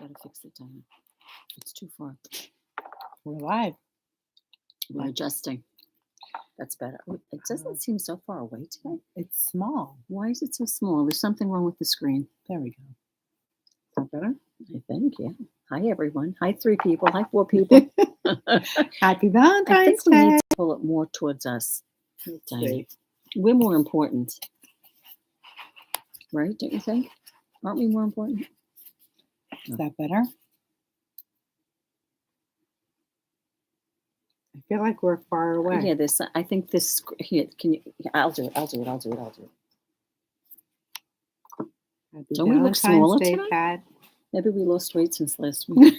gotta fix it, Dina. It's too far. We're live. We're adjusting. That's better. It doesn't seem so far away today. It's small. Why is it so small? There's something wrong with the screen. There we go. Is that better? I think, yeah. Hi, everyone. Hi, 3 people. Hi, 4 people. Happy Valentine's I think we Day. need to pull it more towards us. Let's Dina. see. We're more important. Right? Don't you think? Aren't we more important? Is that better? I feel like we're far away. Yeah, this. I think this. Here, can you? I'll do it. Happy Don't we look Valentine's smaller Day, tonight? Pat. Maybe we lost weight since last week.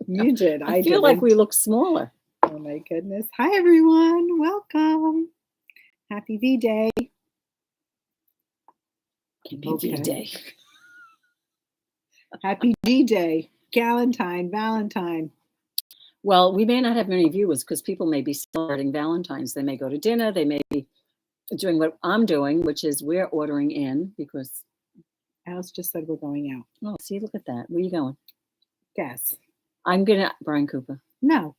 You did. I feel like we look smaller. Oh my goodness. Hi everyone. Welcome. Happy V-Day. Happy Okay. V-Day. Happy D-Day. Valentine. Well, we may not have many viewers because people may be celebrating Valentine's. They may go to dinner. They may be doing what I'm doing, which is we're ordering in because. Alice just said we're going out. Oh, see, look at that. Where you going? Guess. I'm gonna Brian Cooper. No.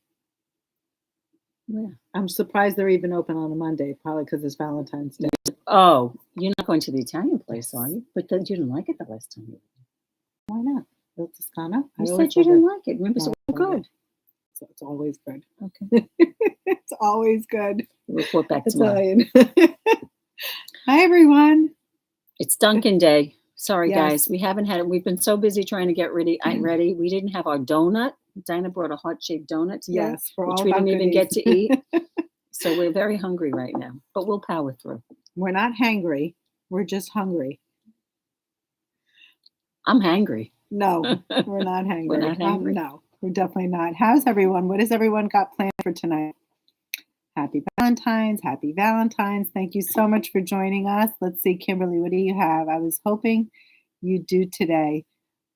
Where? I'm surprised they're even open on a Monday, probably because it's Valentine's Day. Oh, you're not going to the Italian place, are you? But then you didn't like it the last time. Why not? Il Toscano? You said you didn't like it. Remember, so No, I love good. So it's always good. Okay. It's always good. Report back tomorrow. Italian. Hi, everyone. It's Dunkin' Day. Sorry, Yes. guys. We haven't had it. We've been so busy trying to get ready. We didn't have our donut. Dinah brought a heart-shaped donut today, Yes, for which all we about didn't even get goodies. to eat. So we're very hungry right now, but we'll power through. We're not hangry. We're just hungry. I'm hangry. No, we're not hangry. We're not hangry? No, we're definitely not. How's everyone? What has everyone got planned for tonight? Happy Valentine's. Happy Valentine's. Thank you so much for joining us. Let's see, Kimberly, what do you have? I was hoping you'd do today.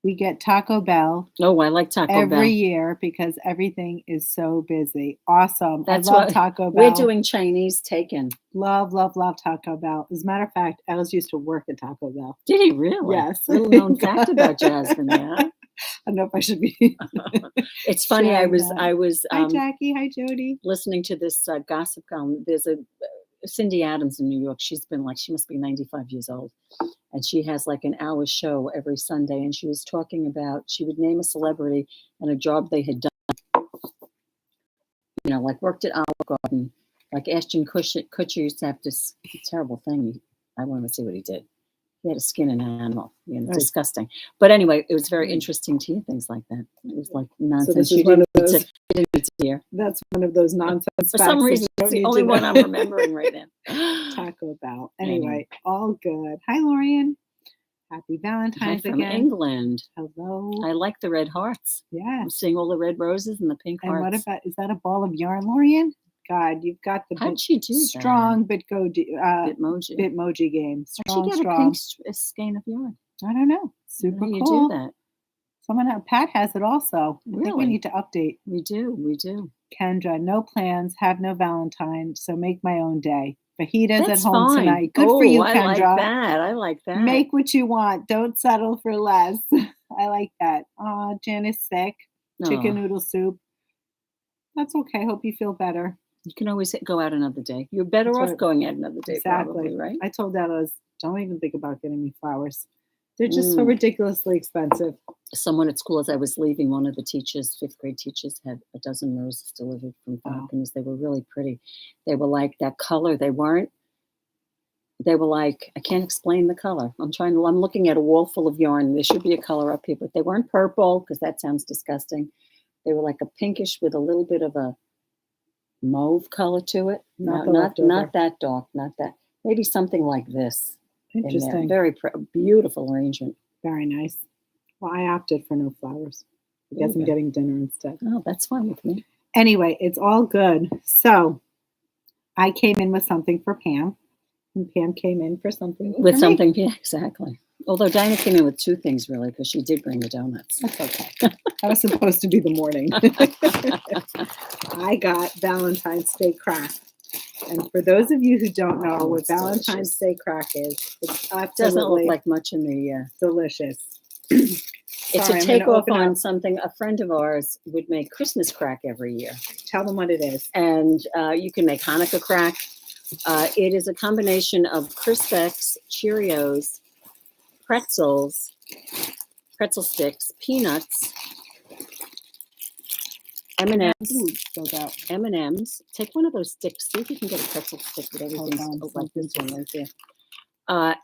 We get Taco Bell Oh, I like Taco Bell. every year because everything is so busy. Awesome. That's I love what- Taco Bell. We're doing Chinese takein. Love Taco Bell. As a matter of fact, Alice used to work at Taco Bell. Did he really? Yes. Little known fact about Jasmine. Yeah. I don't know if I should be. It's funny. I was Hi, Jackie. Hi, Jody. listening to this gossip column. There's a Cindy Adams in New York. She must be 95 years old. And she has like an hour show every Sunday. And she was talking about, she would name a celebrity and a job they had done. You know, like worked at Olive Garden. Like Ashton Kutcher used to have this terrible thing. I want to see what he did. He had to skin an animal. You know, Right. disgusting. But anyway, it was very interesting to hear things like that. It was like nonsense. this You is one of didn't those- need to hear. That's one of those nonsense For facts some that reason, you it's don't the need only to one know. I'm remembering right now. Taco Bell. Anyway, all good. Hi, Lorian. Happy Hi Valentine's from again. England. Hello. I like the red hearts. Yeah. I'm seeing all the red roses and the pink And hearts. what about, is that a ball of yarn, Lorian? God, you've got the How'd she do that? strong Bitmoji. Bitmoji game. How'd she get a pink skein of yarn? I don't know. How Super do you cool. do that? Pat has it also. I think we Really? need to update. We do. Kendra, no plans, have no Valentine, so make my own day. Fajitas That's at home fine. tonight. Good for you, I Kendra. I like that. Make what you want. Don't settle for less. I like that. Jen is sick. Chicken Aw, noodle soup. That's okay. Hope you feel better. You can always go out another day. You're better That's off right. going out another day, Exactly. probably, right? I told Alice, don't even think about getting me flowers. They're just so ridiculously expensive. Someone at school, as I was leaving, one of the teachers, 5th grade teachers, had a dozen roses delivered from Wow. balconies. They were really pretty. They were like that color. They were like, I can't explain the color. I'm looking at a wall full of yarn. There should be a color up here, but they weren't purple because that sounds disgusting. They were like a pinkish with a little bit of a mauve color to it. Not the Not leftover. that dark, not that. Maybe something like this. in there. Interesting. Very beautiful arrangement. Very nice. Well, I opted for no flowers. I guess I'm Okay. getting dinner instead. Oh, that's fine with me. Anyway, it's all good. So I came in with something for Pam, and Pam came in for something for With me. something, yeah, exactly. Although Dinah came in with 2 things, really, because she did bring the donuts. That's okay. That was supposed to be the morning. I got Valentine's Day crack. And for those of you who don't know Oh, what it's Valentine's delicious. Day crack is, it's Doesn't look absolutely like much in the. delicious. It's Sorry, a I'm gonna takeoff open on up. something a friend of ours would make Christmas crack every year. Tell them what it is. And you can make Hanukkah crack. It is a combination of Crispex, Cheerios, pretzels, pretzel sticks, peanuts, M&Ms. Take one of those sticks. See if you can get a pretzel stick with everything like this one right there.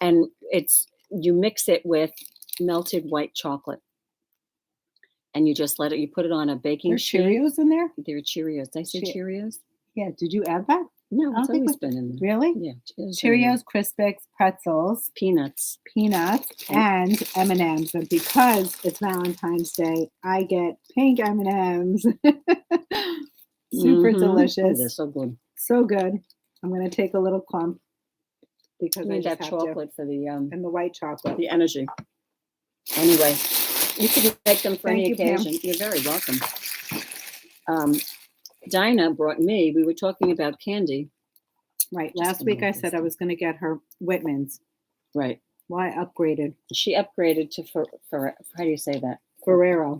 And you mix it with melted white chocolate. And you just let it, you put it on a baking sheet. Cheerios in there? There are Cheerios. Did I say Cheerios? Yeah. Did you add that? No, it's always been in there. Really? Yeah. Cheerios, Crispex, pretzels, peanuts, and M&Ms. And because it's Valentine's Day, I get pink M&Ms. Super delicious. Oh, they're so good. So good. I'm going to take a little clump because I need that chocolate for the and the white chocolate. The energy. Anyway, you can make them for any occasion. Pam. You're very welcome. Dina brought me. We were talking about candy. Right. Last week I said I was going to get her Whitman's. Right. Well, I upgraded. She upgraded to how do you say that? Ferrero.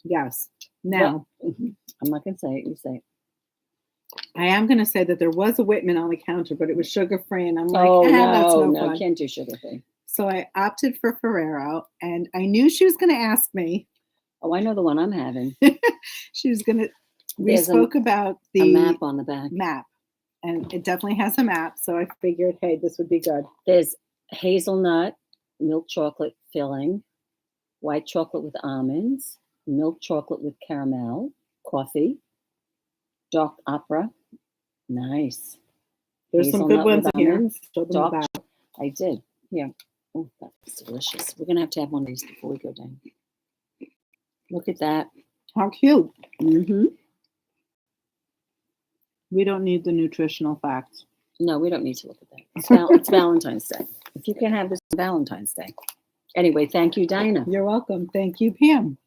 Yes. Now, I'm not going to say it. You say it. I am going to say that there was a Whitman on the counter, but it was sugar-free, and I'm like, that's no fun. fun. Can't do sugar-free. So I opted for Ferrero, and I knew she was going to ask me. Oh, I know the one I'm having. She was going to. We spoke about the map on the back. Map, and it definitely has a map. So I figured, hey, this would be good. There's hazelnut, milk chocolate filling, white chocolate with almonds, milk chocolate with caramel, coffee, dark opera. Nice. There's some good ones in here. Dark. I did. Yeah. Oh, that's delicious. We're gonna have to have one of these before we go down. Look at that. How cute. Mm-hmm. We don't need the nutritional facts. No, we don't need to look at that. It's Valentine's Day. If you can have this on Valentine's Day. Anyway, thank you, Dina. You're welcome. Thank you, Pam.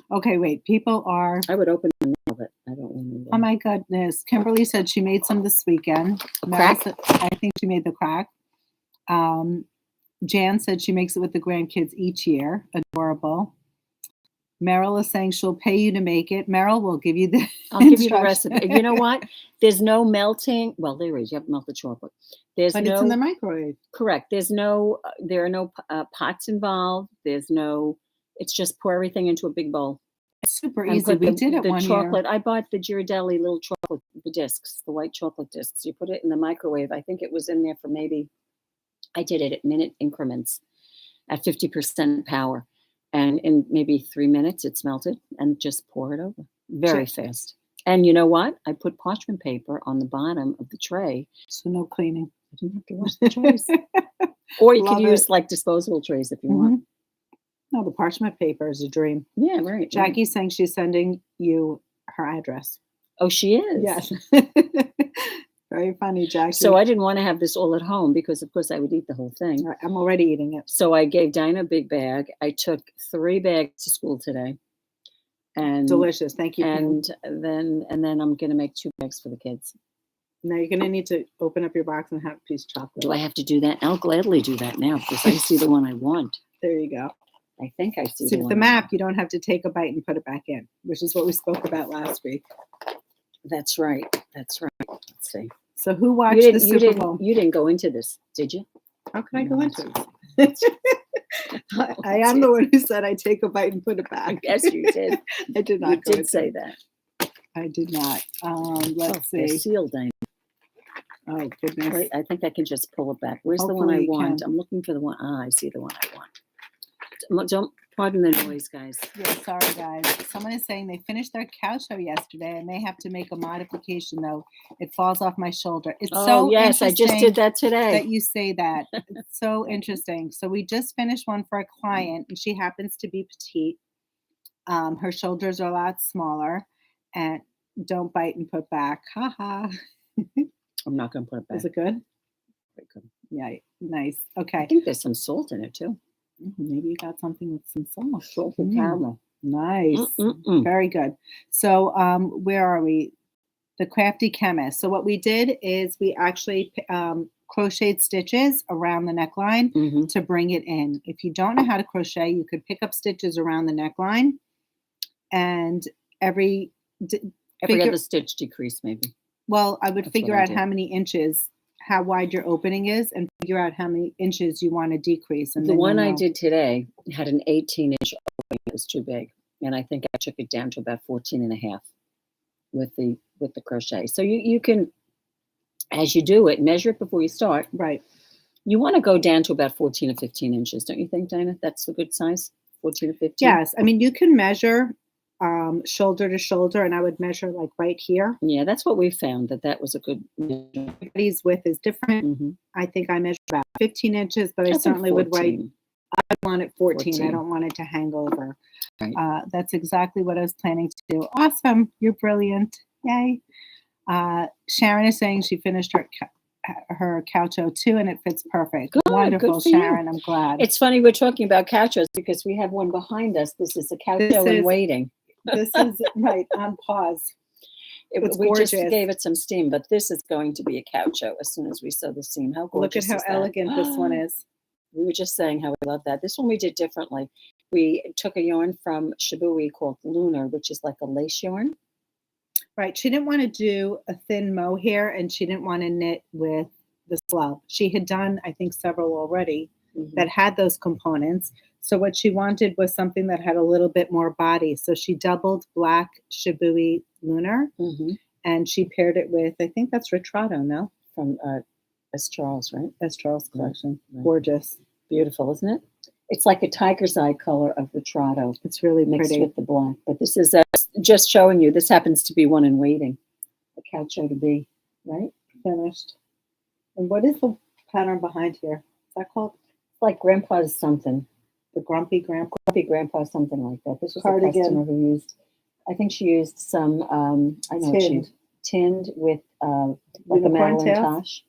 Okay, wait. People are. I would open them now, but I don't want to. Oh my goodness. Kimberly said she made some this weekend. Crack? I think she made the crack. Jan said she makes it with the grandkids each year. Adorable. Meryl is saying she'll pay you to make it. Meryl will give you the I'll give you the recipe. You know what? There's no melting. Well, there is. You have melted chocolate. But it's in the microwave. Correct. There are no pots involved. It's just pour everything into a big bowl. It's super easy. We did it one chocolate. year. I bought the Ghirardelli little chocolate, the discs, the white chocolate discs. You put it in the microwave. I think it was in there for I did it at minute increments at 50% power. And in maybe 3 minutes, it's melted, and just pour it over. Very fast. And you know what? I put parchment paper on the bottom of the tray. So no cleaning. I didn't have to wash the trays. Or you could use like disposable trays if you want. No, the parchment paper is a dream. Yeah, right. Jackie's saying she's sending you her address. Oh, she is? Yes. Very funny, Jackie. So I didn't want to have this all at home because, of course, I would eat the whole thing. I'm already eating it. So I gave Dinah a big bag. I took 3 bags to school today. And delicious. Thank you. And then I'm going to make 2 bags for the kids. Now you're going to need to open up your box and have a piece of chocolate. Do I have to do that? I'll gladly do that now because I see the one I want. There you go. I think I see the one. The map, you don't have to take a bite and put it back in, which is what we spoke about last week. That's right. That's right. Let's see. So who watched the Super Bowl? You didn't go into this, did you? How can I go into it? I am the one who said I take a bite and put it back. Yes, you did. I did not. You did say that. I did not. Let's see. They're sealed, Dina. Oh, goodness. Wait, I think I can just pull it back. Where's the one I want? I'm looking for the one. I see the one I want. Don't pardon the noise, guys. Yeah, sorry, guys. Someone is saying they finished their cow show yesterday and they have to make a modification, though. It falls off my shoulder. It's so yes, I just did that today. That you say that. It's so interesting. So we just finished one for a client, and she happens to be petite. Her shoulders are a lot smaller, and don't bite and put back. Ha ha. I'm not going to put it back. Is it good? Very good. Yeah, nice. Okay. I think there's some salt in it too. Maybe you got something with some salt. Salt and caramel. Nice. Very good. So where are we? The Crafty Chemist. So what we did is we actually crocheted stitches around the neckline Mhm. to bring it in. If you don't know how to crochet, you could pick up stitches around the neckline and every Every other stitch decrease, maybe. well, I would That's figure what I out do. how many inches, how wide your opening is, and figure out how many inches you want to decrease. And The then one you'll I know. did today had an 18-inch opening. It was too big. And I think I took it down to about 14 and a half with the crochet. So you can, as you do it, measure it before you start. Right. You want to go down to about 14 or 15 inches, don't you think, Dina? That's a good size, 14 or 15? Yes. I mean, you can measure shoulder to shoulder, and I would measure like right here. Yeah, that's what we found, that was a good measure. Everybody's width is different. Mhm. I think I measured about 15 inches, but I think certainly would write, 14. I want it 14. I 14. don't want it to hang over. Right. That's exactly what I was planning to do. Awesome. You're brilliant. Yay. Sharon is saying she finished her caucho too, and it fits perfect. Good, Wonderful, good for you. Sharon. I'm glad. It's funny we're talking about cauchos because we have one behind us. This is a caucho in waiting. This is right on pause. It's We gorgeous. just gave it some steam, but this is going to be a caucho as soon as we sew the seam. How gorgeous! Look at how is that? elegant this one is. We were just saying how we love that. This one we did differently. We took a yarn from Shibui called Lunar, which is like a lace yarn. Right. She didn't want to do a thin mohair, and she didn't want to knit with the slub. She had done, I think, several already that had those components. So what she wanted was something that had a little bit more body. So she doubled black Shibui Lunar, and she paired it with, I think that's Retrato, no? From S. Charles, right? S. Charles collection. Right. Gorgeous. Beautiful, isn't it? It's like a tiger's eye color of Retrato. It's really mixed pretty. with the black. But this is just showing you, this happens to be one in waiting. A caucho to be, right? Finished. And what is the pattern behind here? Is that called? Like Grandpa's something. The Grumpy Grandpa? Grumpy Grandpa, something like that. This was Cardigan. a customer who used, I think she used some, I know she used tinned with like a Madeline Tosh.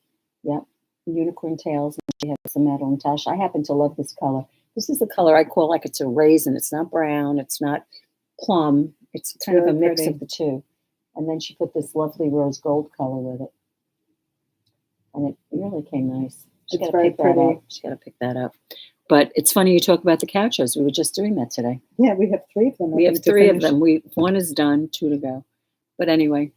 Yep. Unicorn tails. And she had some Madeline Tosh. I happen to love this color. This is the color I call like it's a raisin. It's not brown. It's not plum. It's kind of a mix of the two. And then she put this lovely rose gold color with it. And it really came nice. She got to pick that up. She got to pick that up. But it's funny you talk about the cauchos. We were just doing that today. Yeah, we have 3 of them. We have 3 of them. One is done, 2 to go. But anyway,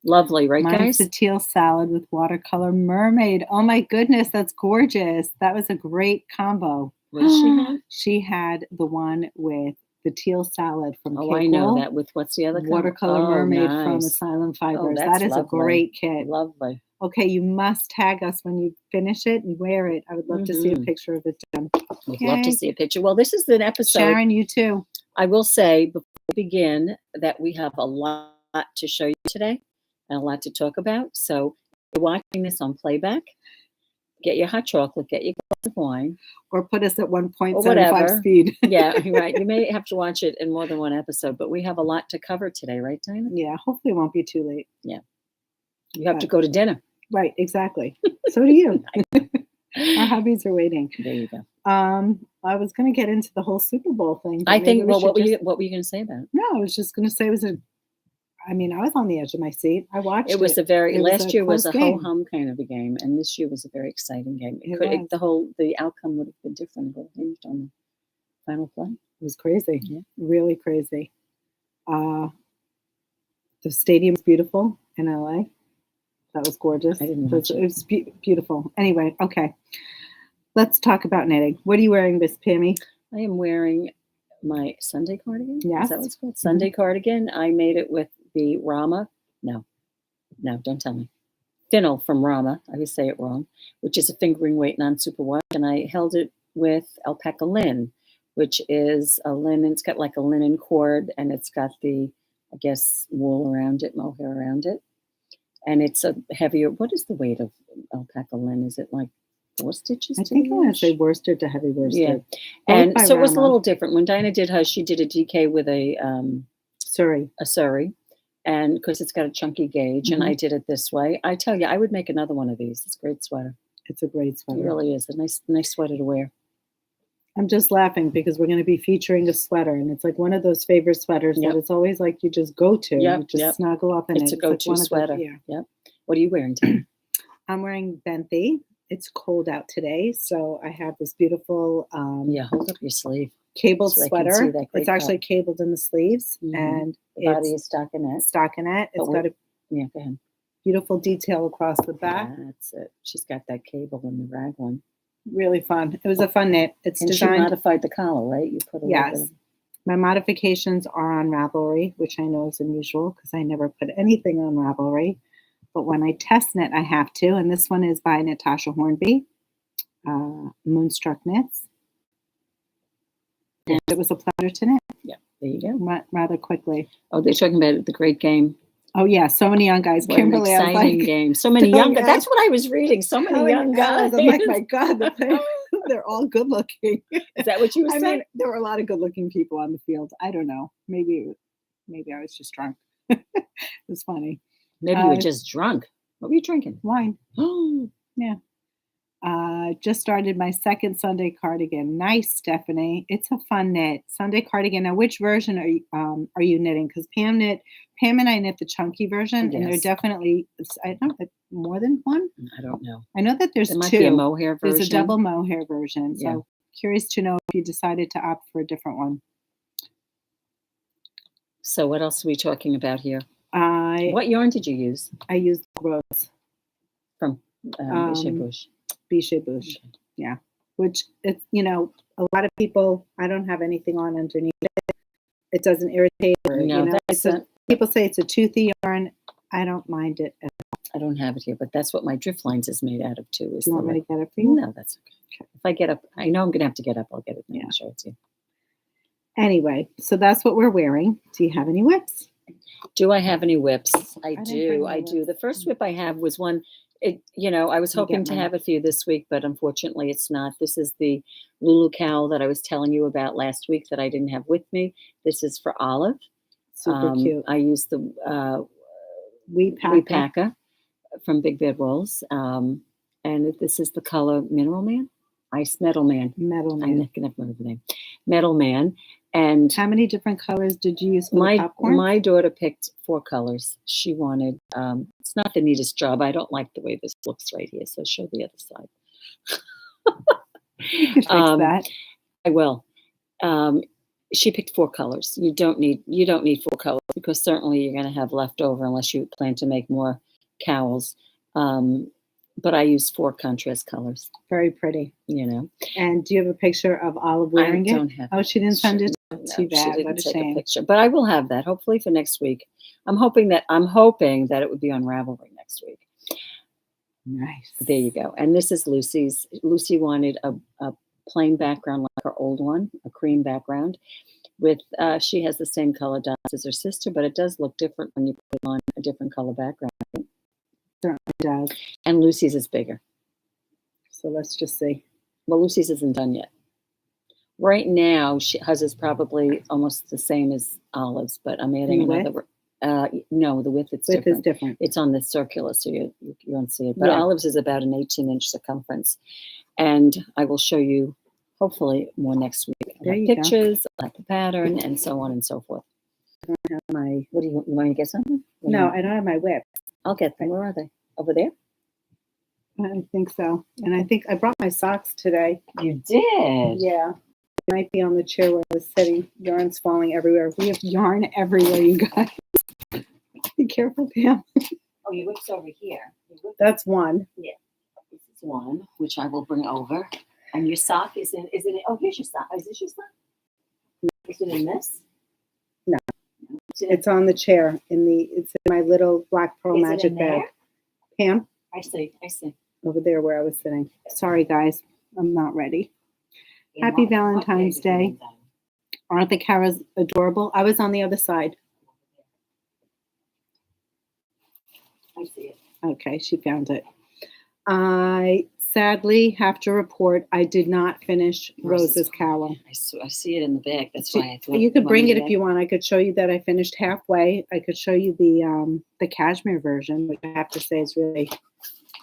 lovely, right, Mine's guys? the teal salad with watercolor mermaid. Oh my goodness, that's gorgeous. That was a great combo. What did she have? She had the one with the teal salad from Oh, Kate I know Wool, that. With what's the other color? watercolor mermaid from nice. Asylum Fibers. that's That is lovely. a great kit. Lovely. Okay, you must tag us when you finish it and wear it. I would love to see a picture of it, Jen. We'd love to see a picture. Well, this is an episode. Sharon, you too. I will say before we begin that we have a lot to show you today and a lot to talk about. So if you're watching this on playback, get your hot chocolate, get your glass of wine. Or put us at 1.75 speed. Yeah, right. You may have to watch it in more than one episode, but we have a lot to cover today, right, Dina? Yeah, hopefully it won't be too late. Yeah. You have to go to dinner. Right, exactly. So do you. Our hubbies are waiting. There you go. I was going to get into the whole Super Bowl thing. I think, well, what were you going to say about it? No, I was just going to say I was on the edge of my seat. I watched it. It was last year was a game. ho-hum kind of a game, and this year was a very exciting game. The outcome would have been different, but hinged on the final play. It was crazy. Yeah. Really crazy. The stadium's beautiful in LA. That was gorgeous. I didn't watch it. It was beautiful. Anyway, okay. Let's talk about knitting. What are you wearing, Miss Pammy? I am wearing my Sunday cardigan. Yes. Is that what it's called? Sunday cardigan. I made it with the Rama. No, don't tell me. Fennel from Rama. I always say it wrong, which is a fingering weight non-super wash. And I held it with alpaca linen, which is a linen. It's got like a linen cord, and it's got the, I guess, wool around it, mohair around it. And it's a heavier. What is the weight of alpaca linen? Is it like 4 stitches? I think I want to say worsted to heavy worsted. Yeah. And so it was a little different. When Dinah did hers, she did a DK with a Surrey. And because it's got a chunky gauge, and I did it this way. I tell you, I would make another one of these. It's a great sweater. It's a great sweater. It really is a nice sweater to wear. I'm just laughing because we're going to be featuring a sweater, and it's like one of those favorite sweaters that it's always like you just go to. You just snuggle up in it. It's a go-to sweater. Yep. What are you wearing, Tim? I'm wearing Benthe. it's cold out today, so I have this beautiful Yeah, hold up your sleeve. cabled So they can see sweater. that great It's actually cup. cabled in the sleeves, Mhm. and The body it's is stockinette. stockinette. It's But got a Yeah, go ahead. beautiful detail across the back. That's it. She's got that cable in the raglan. Really fun. It was a fun knit. It's And she designed. modified the collar, right? You put a little bit Yes. of. My modifications are on Ravelry, which I know is unusual because I never put anything on Ravelry. But when I test knit, I have to. And this one is by Natasja Hornby, Moonstruck Knits. And it was a pleasure to knit. Yeah, there you go. Rather quickly. Oh, they're talking about the great game. Oh, yeah. So many young guys. What an Kimberly, I was exciting like, game. So many so young guys. young. That's what I was reading. So many young guys. I'm like, my God, they're all good looking. Is that what you were I saying? mean, there were a lot of good looking people on the field. I don't know. Maybe I was just drunk. It was funny. Maybe you were just drunk. What were you drinking? Wine. Oh, Yeah. Just started my second Sunday cardigan. Nice, Stephanie. It's a fun knit. Sunday cardigan. Now, which version are you knitting? Because Pam and I knit the chunky version, and there Yes. definitely, I don't know, more than one. I don't know. I know that there's There might two. be a mohair version. There's a double mohair version. So Yeah. curious to know if you decided to opt for a different one. So what else are we talking about here? I What yarn did you use used Rose from Beige Bush? Beige Bush. Yeah. Which it's, a lot of people, I don't have anything on underneath it. It doesn't irritate or, No, people say it's a toothy yarn. I don't mind it. I don't have it here, but that's what my drift lines is made out of too. Do you want me to get it for you? No, that's okay. If I get up, I know I'm going to have to get up. I'll get it. Yeah. I'll show it to you. Anyway, so that's what we're wearing. Do you have any whips? Do I have any whips? I didn't do. bring my I do. whips. The first whip I have was one. I was You hoping get to mine. have it for you this week, but unfortunately it's not. This is the Lulu Cowl that I was telling you about last week that I didn't have with me. This is for Olive. Super cute. I used the Wee Packer from Big Bad Wolves. And this is the color Mineral Man? Metal Man. Metal I'm Man. not going to remember the name. Metal Man. And How many different colors did you use for the popcorn? my daughter picked 4 colors. She wanted, it's not the neatest job. I don't like the way this looks right here. So show the other side. You can fix that. I will. She picked 4 colors. You don't need 4 colors because certainly you're going to have leftover unless you plan to make more cowls. But I used 4 contrast colors. Very pretty. And do you have a picture of Olive wearing it? I don't have. Oh, she didn't send it? No, Too bad. She What didn't a take shame. a picture, but I will have that hopefully for next week. I'm hoping that it would be on Ravelry next week. Nice. There you go. And this is Lucy's. Lucy wanted a plain background like her old one, a cream background. With she has the same color dots as her sister, but it does look different when you put it on a different color background. Certainly does. And Lucy's is bigger. So let's just see. Well, Lucy's isn't done yet. Right now, hers is probably almost the same as Olive's, but I'm adding another. No, the width Width different. is different. It's on the circular, so you don't see it. But Yeah. Olive's is about an 18-inch circumference, and I will show you hopefully more next week. There you pictures, like the pattern, and so on and so forth. I don't have my. What do you want to get something? No, I don't have my whip. I'll get them. Where are they? Over there. I think so. And I think I brought my socks today. You did. Yeah. It might be on the chair where I was sitting. Yarn's falling everywhere. We have yarn everywhere, you guys. Be careful, Pam. Oh, your whip's over here. That's one. Yeah. This is one, which I will bring over. And your sock is in. Oh, here's your sock. Is this your sock? Is it in this? No. It's on the chair. It's in my little Black Pearl Magic bag. Pam? I see. Over there where I was sitting. Sorry, guys. I'm not ready. Happy Valentine's Day. Aren't the carrots adorable? I was on the other side. I see it. Okay, she found it. I sadly have to report I did not finish Rose's cowl. I see it in the bag. That's why I thought You could bring it if you want. I could show you that I finished halfway. I could show you the cashmere version, which I have to say is really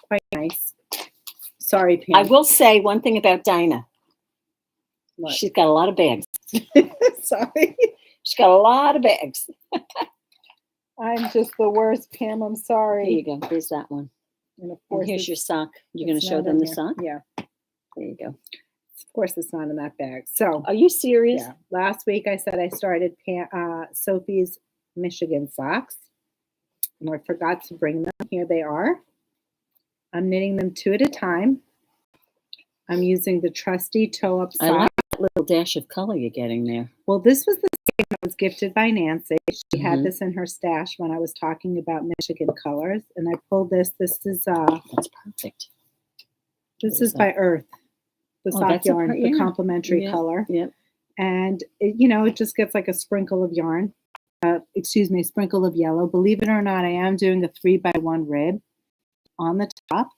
quite nice. Sorry, Pam. I will say one thing about Dina. What? She's got a lot of bags. Sorry. She's got a lot of bags. I'm just the worst, Pam. I'm sorry. Here you go. Here's that one. And of And course, here's your sock. You're going to it's show not them in the here. sock? Yeah. There you go. Of course, it's not in that bag. So, Are you serious? yeah. Last week I said I started Sophie's Michigan socks. And I forgot to bring them. Here they are. I'm knitting them 2 at a time. I'm using the Trusty toe-up sock. I like that little dash of color you're getting there. Well, this was the same that was gifted by Nancy. She had Mhm. this in her stash when I was talking about Michigan colors. And I pulled this. This is That's perfect. this What is is by Earth. The Oh, sock that's a yarn, per- the yeah. complementary Yep, color. Yep. And it, it just gets like a sprinkle of yarn. A sprinkle of yellow. Believe it or not, I am doing a 3x1 rib on the top.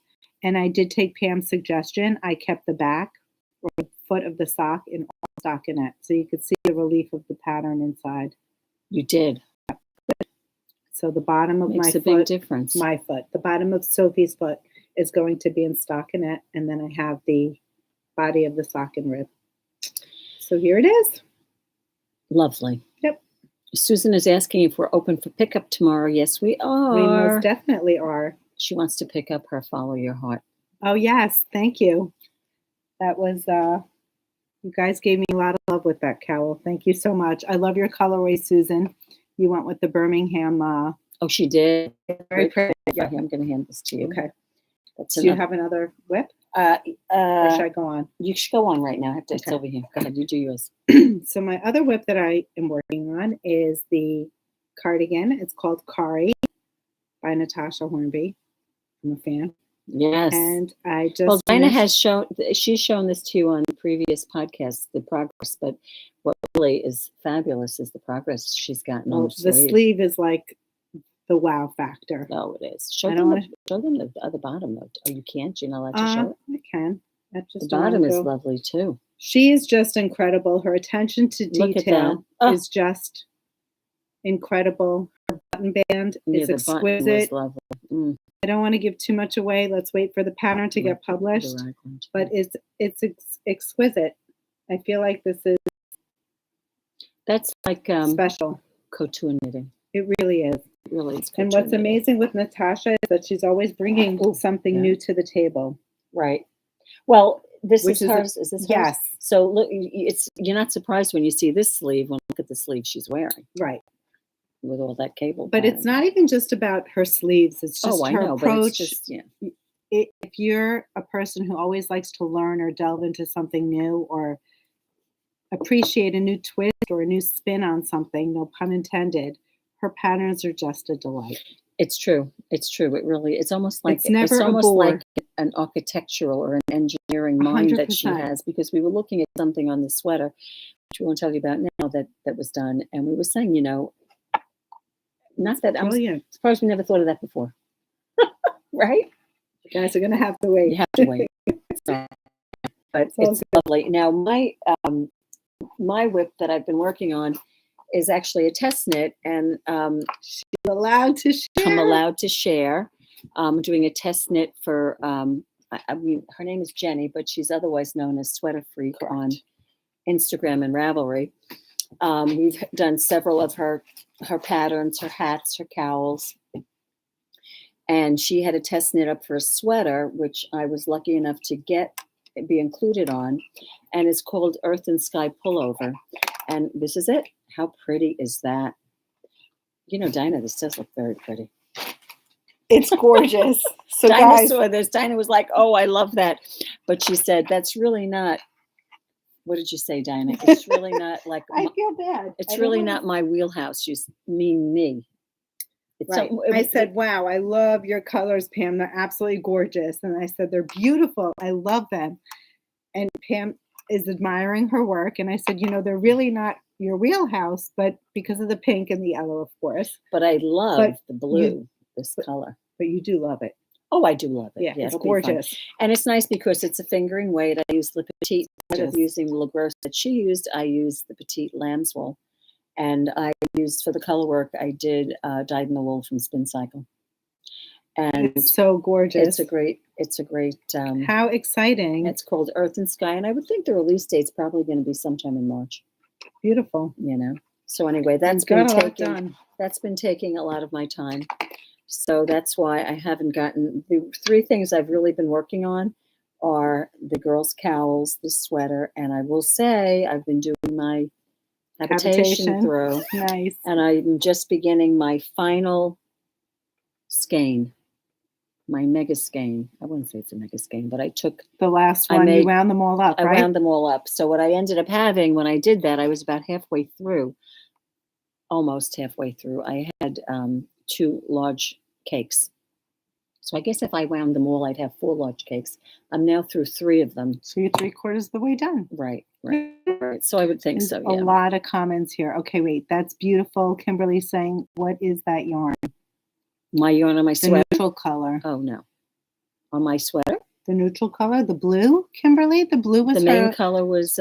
And I did take Pam's suggestion. I kept the back or the foot of the sock in all stockinette. So you could see the relief of the pattern inside. You did. So the bottom of Makes my a big foot, difference. my foot, the bottom of Sophie's foot is going to be in stockinette. And then I have the body of the sock and rib. So here it is. Lovely. Yep. Susan is asking if we're open for pickup tomorrow. Yes, we are. We most definitely are. She wants to pick up her Follow Your Heart. Oh, yes. Thank you. That was, you guys gave me a lot of love with that cowl. Thank you so much. I love your colorway, Susan. You went with the Birmingham. Oh, she did. Very pretty. Yeah. I'm going to hand this to you. Okay. That's Do you enough. have another whip? Or should I go on? You should go on right now. It's Okay. over here. Go ahead. You do yours. So my other whip that I am working on is the cardigan. It's called Kari by Natasja Hornby. I'm a fan. Yes. And I just Well, Dina finished- she's shown this to you on previous podcasts, the progress, but what really is fabulous is the progress she's gotten on well, the the sleeve. sleeve is like the wow factor. Oh, it is. Show I them, don't show them the other bottom, though. Oh, you can't? You're not allowed to show it? I can. I The just don't bottom wanna is go- lovely, too. She is just incredible. Her attention to Look at detail that. Oh. is just incredible. Her button band Yeah, is the button was exquisite. lovely. Mm, I don't want to give too much away. Let's wait for the pattern to get published. the raglan, too. But it's exquisite. I feel like this is That's like special. couture knitting. It really is. It really is. And couture what's knitting. amazing with Natasja is that she's always bringing something yeah. new to the table. Right. Well, this Which is is a- hers. Is this hers? Yes, So look, you're not surprised when you see this sleeve. When look at the sleeve she's wearing right. with all that cable. But it's not even just about her sleeves. It's just Oh, I her know, but approach. it's just yeah. If you're a person who always likes to learn or delve into something new or appreciate a new twist or a new spin on something, no pun intended, her patterns are just a delight. It's true. It's true. It really. It's almost like It's never a almost bore. like an architectural or an engineering mind that she 100%. has. Because we were looking at something on this sweater, which we won't tell you about now, that was done, and we were saying, not that I'm Brilliant. surprised we never thought of that before, right? You guys are going to have to wait. You have to wait. So, but all it's lovely. Now, my whip that I've been working on is actually a test knit, and She's allowed to share. I'm allowed to share. I'm doing a test knit for, I mean, her name is Jenny, but she's otherwise known as Sweater Freak on Instagram and Ravelry. We've done several of her patterns, her hats, her cowls. And she had a test knit up for a sweater, which I was lucky enough to be included on, and it's called Earth and Sky Pullover. And this is it. How pretty is that? Dinah, this does look very pretty. It's gorgeous. So Dinah guys, saw this. Dinah was like, oh, I love that. But she said, that's really not, what did you say, Dinah? It's really not like, I feel bad. it's I don't really wanna- not my wheelhouse. You mean me. It's Right. I said, wow, I love your colors, Pam. They're absolutely gorgeous. And I said, they're beautiful. I love them. And Pam is admiring her work. And I said, they're really not your wheelhouse, but because of the pink and the yellow, of course. but I love But the blue, this color. But you do love it. Oh, I do love it. Yeah, it's it'll be fun. gorgeous. And it's nice because it's a fingering weight. I use the Petit instead of Gorgeous. using the LaGrosse that she used. I used the Petit lamb's wool, and I used for the color work. I did dyed in the wool from Spin Cycle, and It's so gorgeous. it's a great. How exciting. It's called Earth and Sky, and I would think the release date's probably going to be sometime in March. Beautiful. So anyway, that's Got been a lot taking done. that's been taking a lot of my time. So that's why I haven't gotten the 3 things I've really been working on are the girls' cowls, the sweater, and I will say I've been doing my habitation throw. Nice. And I'm just beginning my final skein, my mega skein. I wouldn't say it's a mega skein, but I took the last one. You wound them all up, right? I wound them all up. So what I ended up having when I did that, I was about halfway through, almost halfway through. I had 2 large cakes. So I guess if I wound them all, I'd have 4 large cakes. I'm now through 3 of them. So you're 3/4 of the way done. Right. So I would think There's so. A lot of comments here. Okay, wait, that's beautiful. Kimberly's saying, what is that yarn? My yarn on my sweater? The neutral color. Oh, no. On my sweater? The neutral color, the blue, Kimberly? The blue was the main color was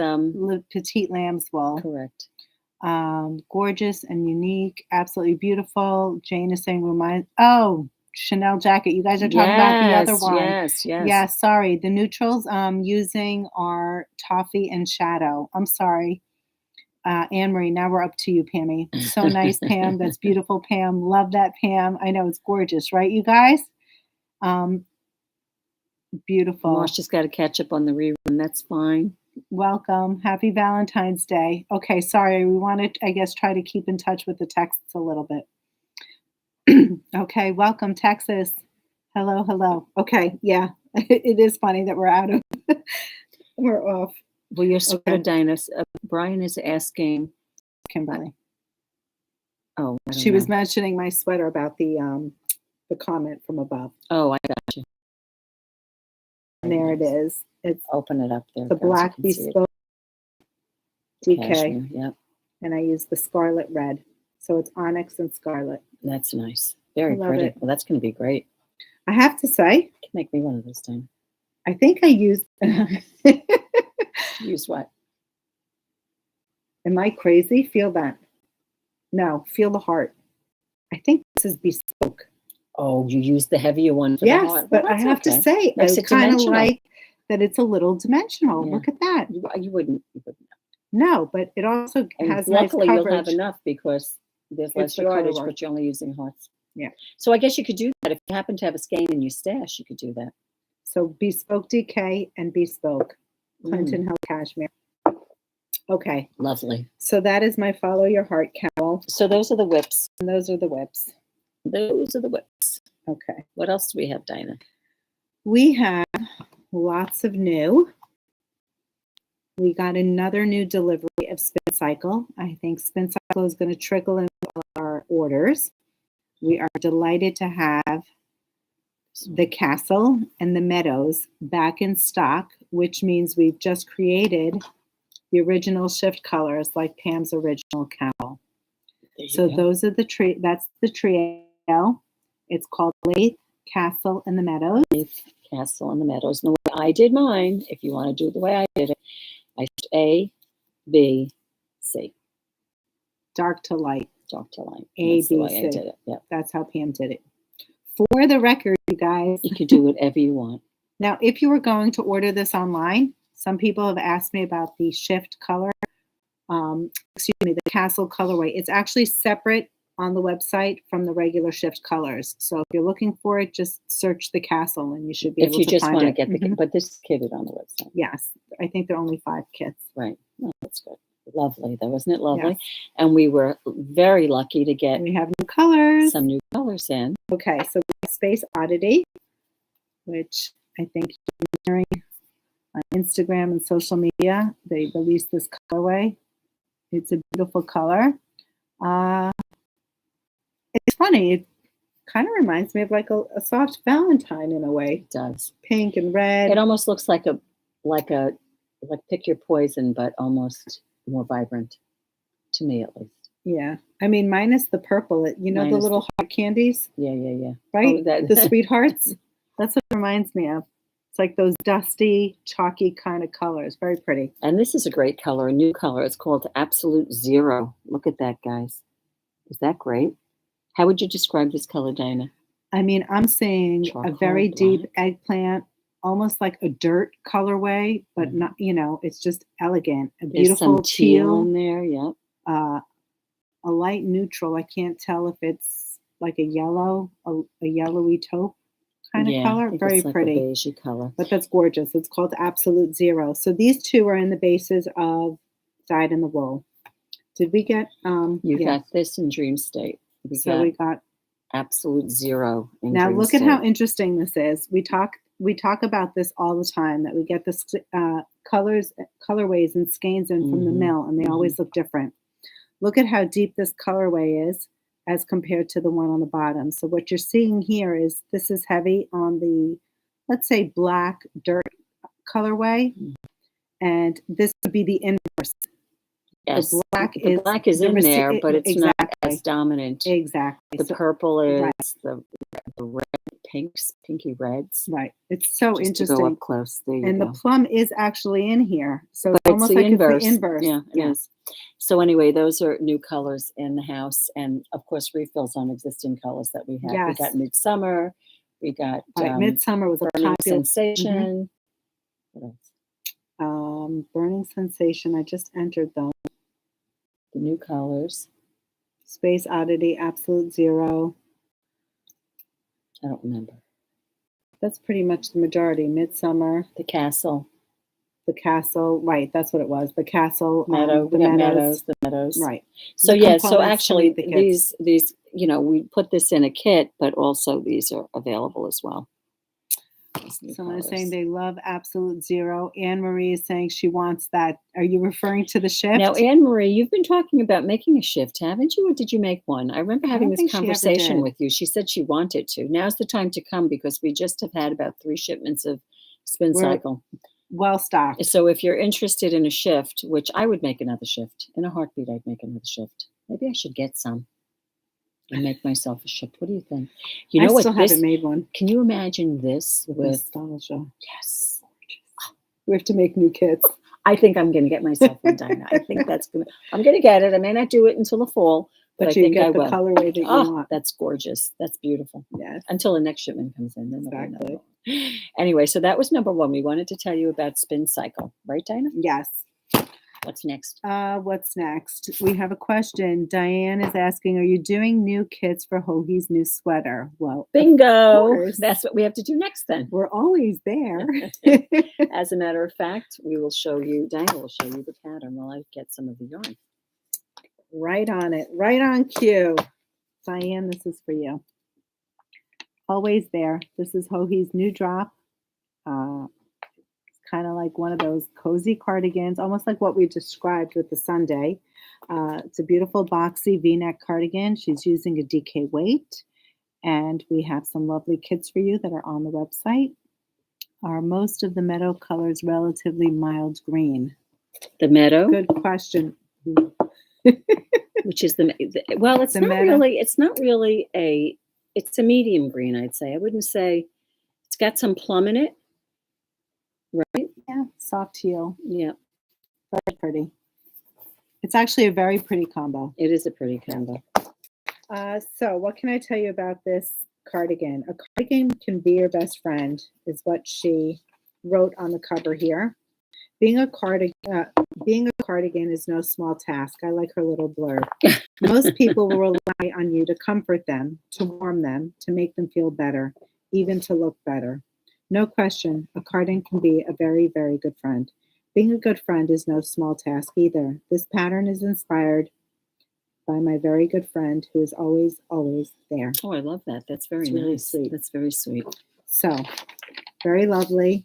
Petit lamb's wool. Correct. Gorgeous and unique, absolutely beautiful. Jane is saying Chanel jacket. You guys are talking about the other one. Yes. Yeah, sorry. The neutrals I'm using are Toffee and Shadow. I'm sorry. Anne-Marie, now we're up to you, Pammy. So nice, Pam. That's beautiful, Pam. Love that, Pam. I know it's gorgeous, right, you guys? Beautiful. Marcia's got to catch up on the rerun. That's fine. Welcome. Happy Valentine's Day. Okay, sorry. We want to, I guess, try to keep in touch with the texts a little bit. Okay, welcome, Texas. Hello. Okay, yeah. It is funny that we're off. Well, your sweater, Dina. Brian is asking Kimberly. She was mentioning my sweater about the comment from above. Oh, I got you. And there it is. It's open it up there. The black bespoke DK. Cashmere, yep. And I use the scarlet red. So it's onyx and scarlet. That's nice. Very pretty. It. Well, that's going to be great. I have to say. You can make me one of those time. I think I used. Use what? Am I crazy? Feel that. No, feel the heart. I think this is bespoke. Oh, you used the heavier one for the heart. Yes, but I have to say, I kind of like that it's a little dimensional. Yeah. Look at that. You wouldn't know. No, but it also has luckily nice you'll have enough because there's less yardage, but you're only using hearts. Yeah. So I guess you could do that. If you happen to have a skein in your stash, you could do that. So bespoke DK and bespoke Clinton Hill Cashmere. Okay. Lovely. So that is my Follow Your Heart cowl. So those are the whips. And those are the whips. Those are the whips. Okay. What else do we have, Dina? We have lots of new. We got another new delivery of Spin Cycle. I think Spin Cycle is going to trickle into our orders. We are delighted to have the Castle and the Meadows back in stock, which means we've just created the original shift colors like Pam's original cowl. So those are that's the trio. It's called Lace, Castle, and the Meadows. Lace, Castle, and the Meadows. And the way I did mine, if you want to do it the way I did it, I did A, B, C. Dark to light. Dark to light. A, That's B, the way C. I did it. Yep. That's how Pam did it. For the record, you guys. You can do whatever you want. Now, if you were going to order this online, some people have asked me about the shift color. The Castle colorway. It's actually separate on the website from the regular shift colors. So if you're looking for it, just search the Castle and you should be able to find it. If you just want to get the kit, but this is kitted on the website. Yes. I think there are only 5 kits. Right. Oh, that's good. Lovely though, isn't it lovely? Yes. And we were very lucky to get we have new colors. Some new colors in. Okay, so we have Space Oddity, which I think you're hearing on Instagram and social media. They released this colorway. It's a beautiful color. It's funny. It kind of reminds me of like a soft Valentine in a way. It does. Pink and red. It almost looks like Pick Your Poison, but almost more vibrant, to me at least. Yeah. I mean, minus the purple. The little heart candies? Yeah. Right? Oh, the sweethearts? That's what it reminds me of. It's like those dusty, chalky kind of colors. Very pretty. And this is a great color, a new color. It's called Absolute Zero. Look at that, guys. Is that great? How would you describe this color, Dina? I mean, I'm seeing a very deep eggplant, almost like a dirt colorway, but not, it's just elegant. A beautiful There's some teal in there, yep. A light neutral. I can't tell if it's like a yellow, a yellowy taupe kind of color. I think Very it's like pretty. a beigey color. But that's gorgeous. It's called Absolute Zero. So these two are in the bases of Dyed in the Wool. Did we get You got this in Dream State. We got Absolute Zero in now Dream look State. at how interesting this is. We talk about this all the time, that we get the colorways and skeins in from the mill, and they always look different. Look at how deep this colorway is as compared to the one on the bottom. So what you're seeing here is this is heavy on the, let's say, black dirt colorway, and this would be the inverse. Yes, the black is in there, but it's exactly. not as dominant. Exactly. The purple is the red, pinky reds. Right. It's so Just interesting. To go up close. There you and go. the plum is actually in here. So but it's almost like inverse. It's the inverse. Yeah, it is. So anyway, those are new colors in the house. And of course, refills on existing colors that we have. Yes. We got Midsummer. We got Midsummer was a Burning popular Sensation. What else? Burning Sensation. I just entered them. The new colors. Space Oddity, Absolute Zero. I don't remember. That's pretty much the majority. Midsummer. The Castle. The Castle. Right, that's what it was. The Castle. Meadow. The Meadows. Right. So so actually these we put this in a kit, but also these are available as well. Someone is saying they love Absolute Zero. Anne Marie is saying she wants that. Are you referring to the shift? Now, Anne Marie, you've been talking about making a shift, haven't you? Or did you make one? I remember having this conversation with you. She said she wanted to. Now's the time to come because we just have had about 3 shipments of Spin Cycle. Well stocked. So if you're interested in a shift, which I would make another shift. In a heartbeat, I'd make another shift. Maybe I should get some and make myself a shift. What do you think? You know I still haven't made one. Can you imagine this with nostalgia? Yes. We have to make new kits. I think I'm going to get myself one, Dina. I think I'm going to get it. I may not do it until the fall, but I think I will. Colorway that you want. That's gorgeous. That's beautiful. Yes. Until the next shipment comes in. Then exactly. Anyway, so that was number 1. We wanted to tell you about Spin Cycle. Right, Dina? Yes. What's next? What's next? We have a question. Diane is asking, are you doing new kits for Hoagie's new sweater? Well, bingo. That's what we have to do next then. We're always there. As a matter of fact, we will show you, Diana will show you the pattern while I get some of the yarn. Right on it. Right on cue. Diane, this is for you. Always there. This is Hoagie's new drop. Kind of like one of those cozy cardigans, almost like what we described with the Sunday. It's a beautiful boxy V-neck cardigan. She's using a DK weight, and we have some lovely kits for you that are on the website. Are most of the meadow colors relatively mild green? The meadow? Good question. Which is well, it's not really it's a medium green, I'd say. I wouldn't say it's got some plum in it. Right? Yeah, soft teal. Yeah. Very pretty. It's actually a very pretty combo. It is a pretty combo. So what can I tell you about this cardigan? A cardigan can be your best friend, is what she wrote on the cover here. Being a cardigan is no small task. I like her little blurb. Most people will rely on you to comfort them, to warm them, to make them feel better, even to look better. No question, a cardigan can be a very, very good friend. Being a good friend is no small task either. This pattern is inspired by my very good friend who is always, always there. Oh, I love that. That's very nice. Really sweet. That's very sweet. So, very lovely.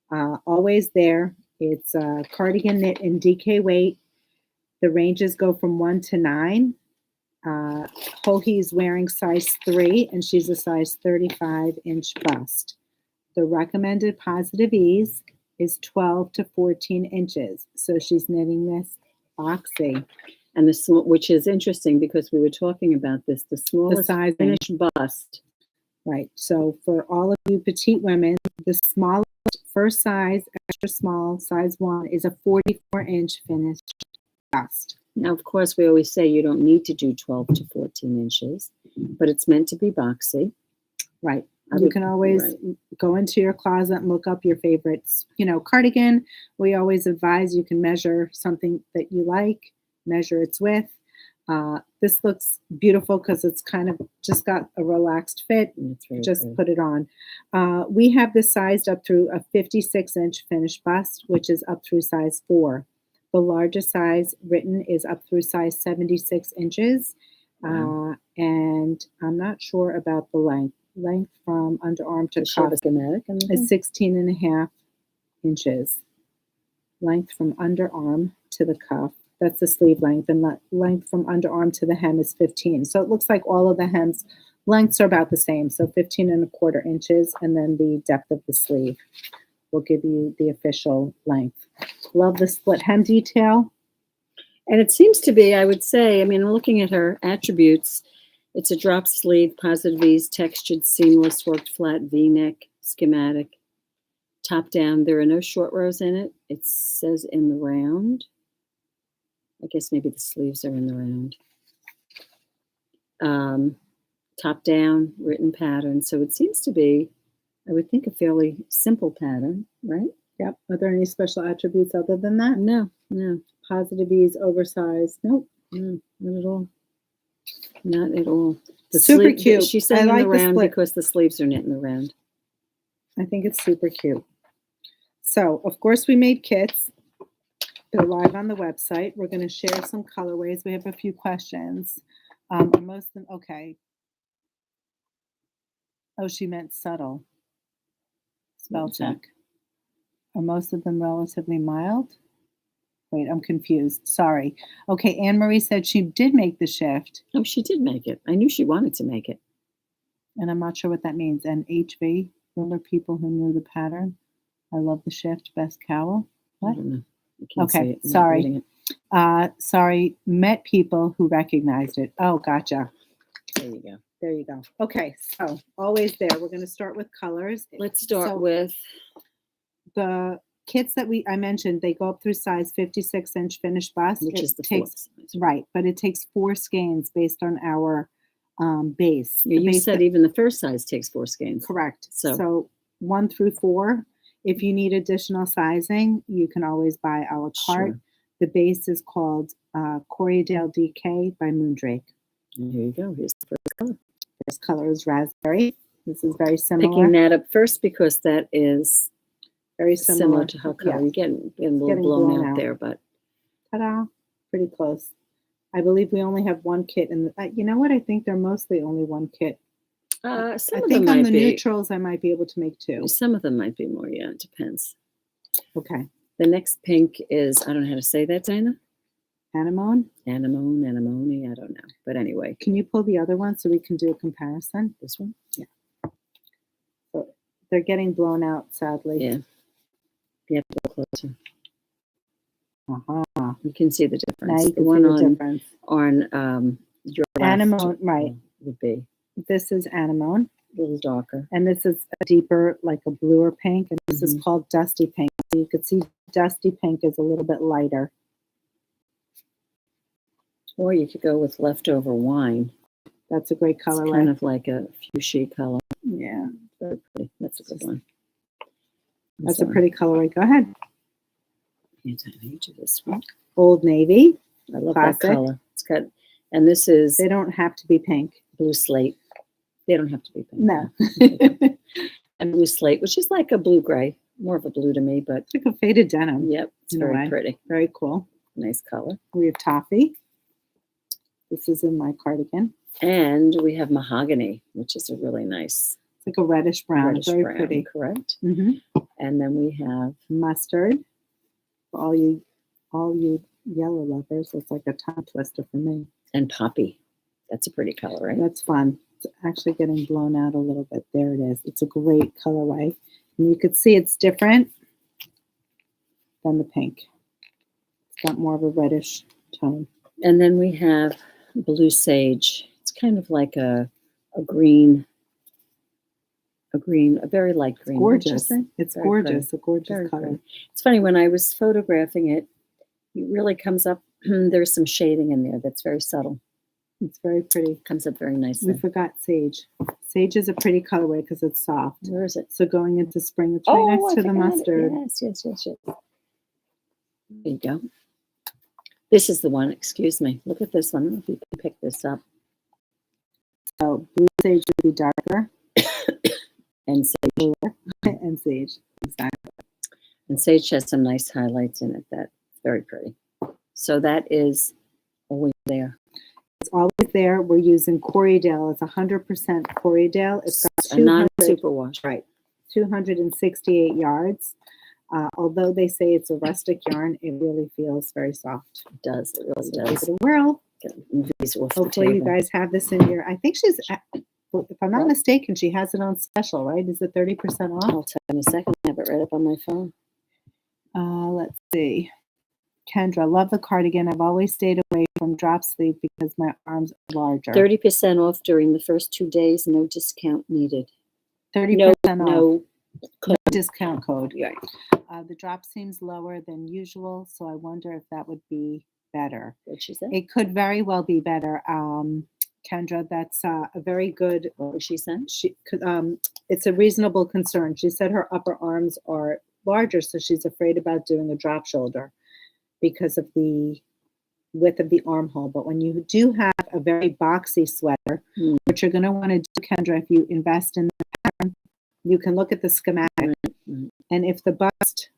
Always there. It's a cardigan knit in DK weight. The ranges go from 1 to 9. Hoagie's wearing size 3, and she's a size 35-inch bust. The recommended positive ease is 12 to 14 inches. So she's knitting this boxy. And which is interesting because we were talking about this, the smallest size finished bust. Right. So for all of you petite women, the smallest first size, extra small, size 1 is a 44-inch finished bust. Now, of course, we always say you don't need to do 12 to 14 inches, but it's meant to be boxy. Right. You can always go into your closet and look up your favorites. Cardigan, we always advise you can measure something that you like, measure its width. This looks beautiful because it's kind of just got a relaxed fit. It's very Just pretty. put it on. We have this sized up through a 56-inch finished bust, which is up through size 4. The largest size written is up through size 76 inches. Wow. And I'm not sure about the length. Length from underarm to Does she have cuff a schematic? is 16.5 inches. Length from underarm to the cuff. That's the sleeve length. And length from underarm to the hem is 15. So it looks like all of the hems lengths are about the same. So 15.25 inches. And then the depth of the sleeve will give you the official length. Love the split hem detail. And it seems to be, I would say, I mean, looking at her attributes, it's a drop sleeve, positive ease, textured, seamless, worked flat, V-neck, schematic, top down. There are no short rows in it. It says in the round. I guess maybe the sleeves are in the round. Top down, written pattern. So it seems to be, I would think, a fairly simple pattern, right? Yep. Are there any special attributes other than that? No. Positive ease, oversized. Nope. No, not at all. Not at all. Super cute. She's saying in the round because the sleeves are knit in the round. I think it's super cute. So, of course, we made kits. They're live on the website. We're going to share some colorways. We have a few questions. Most of them, okay. Oh, she meant subtle. Spell check. Are most of them relatively mild? Wait, I'm confused. Sorry. Okay, Anne Marie said she did make the shift. Oh, she did make it. I knew she wanted to make it. And I'm not sure what that means. And HV, ruler people who knew the pattern. I love the shift. Best cowl. What? I don't know. I can't see Okay, it. I'm not sorry. reading it. Sorry, met people who recognized it. Oh, gotcha. There you go. There you go. Okay, so always there. We're going to start with colors. Let's start with the kits that I mentioned. They go up through size 56-inch finished bust, which is the takes, fourth size. Right, but it takes 4 skeins based on our base. Yeah, you said even the first size takes 4 skeins. Correct. So 1 through 4. If you need additional sizing, you can always buy a la carte. Sure. The base is called Corriedale DK by Moondrake. And here you go. Here's the first color. First color is raspberry. This is very similar. Picking that up first because that is very similar to how color. You're getting a little getting blown out there, but ta-da! Pretty close. I believe we only have 1 kit, and you know what? I think they're mostly only 1 kit. Some I of think them on might the be. neutrals, I might be able to make 2. Some of them might be more. Yeah, it depends. Okay. The next pink is, I don't know how to say that, Dina. Anemone? Anemone, I don't know. But anyway. Can you pull the other one so we can do a comparison? This one? Yeah. So they're getting blown out, sadly. Yeah. You have to go closer. Uh-huh. You can see the difference. Now you can the one see the difference. on your anemone, right. Would be. This is anemone. A little darker. And this is a deeper, like a bluer pink. And this is called dusty pink. So you could see dusty pink is a little bit lighter. Or you could go with leftover wine. That's a great color. Kind of like a fuchsia color. Yeah. Very pretty. That's a good one. That's a pretty colorway. Go ahead. You do this one. Old Navy. I love Classic. that color. It's got, and this is. They don't have to be pink. Blue slate. They don't have to be pink. No. And blue slate, which is like a blue gray, more of a blue to me, but it's like a faded denim. Yep, it's very pretty. Very cool. Nice color. We have toffee. This is in my cardigan. And we have mahogany, which is a really nice. It's like a reddish brown. Very brown, pretty. Correct. Mm-hmm. And then we have mustard. For all you yellow lovers, it's like a tongue twister for me. And poppy. That's a pretty color, right? That's fun. It's actually getting blown out a little bit. There it is. It's a great colorway. And you could see it's different than the pink. It's got more of a reddish tone. And then we have blue sage. It's kind of like a green, a very light green. Gorgeous. It's very gorgeous. Pretty. A gorgeous Very color. Pretty. It's funny, when I was photographing it, it really comes up. There's some shading in there that's very subtle. It's very pretty. Comes up very nicely. We forgot sage. Sage is a pretty colorway because it's soft. Where is it? So going into spring, it's right next to the mustard. Yes. There you go. This is the one, excuse me. Look at this one. I don't know if you can pick this up. So blue sage would be darker. And sage. And sage, exactly. And sage has some nice highlights in it. That's very pretty. So that is always there. It's always there. We're using Corriedale. It's 100% Corriedale. It's got a non-superwash. Right. 268 yards. Although they say it's a rustic yarn, it really feels very soft. It does. It really So does. give it a whirl. Hopefully you guys have this in your, I think she's, if I'm not mistaken, she has it on special, right? Is it 30% off? I'll tell you in a second. I have it right up on my phone. Let's see. Kendra, love the cardigan. I've always stayed away from drop sleeve because my arms are larger. 30% off during the first 2 days. No discount needed. 30% off. No discount code. Right. The drop seems lower than usual, so I wonder if that would be better. What'd she say? It could very well be better. Kendra, that's a very good. What was she saying? It's a reasonable concern. She said her upper arms are larger, so she's afraid about doing a drop shoulder because of the width of the armhole. But when you do have a very boxy sweater, what you're going to want to do, Kendra, if you invest in the pattern, you can look at the schematic. And if the bust,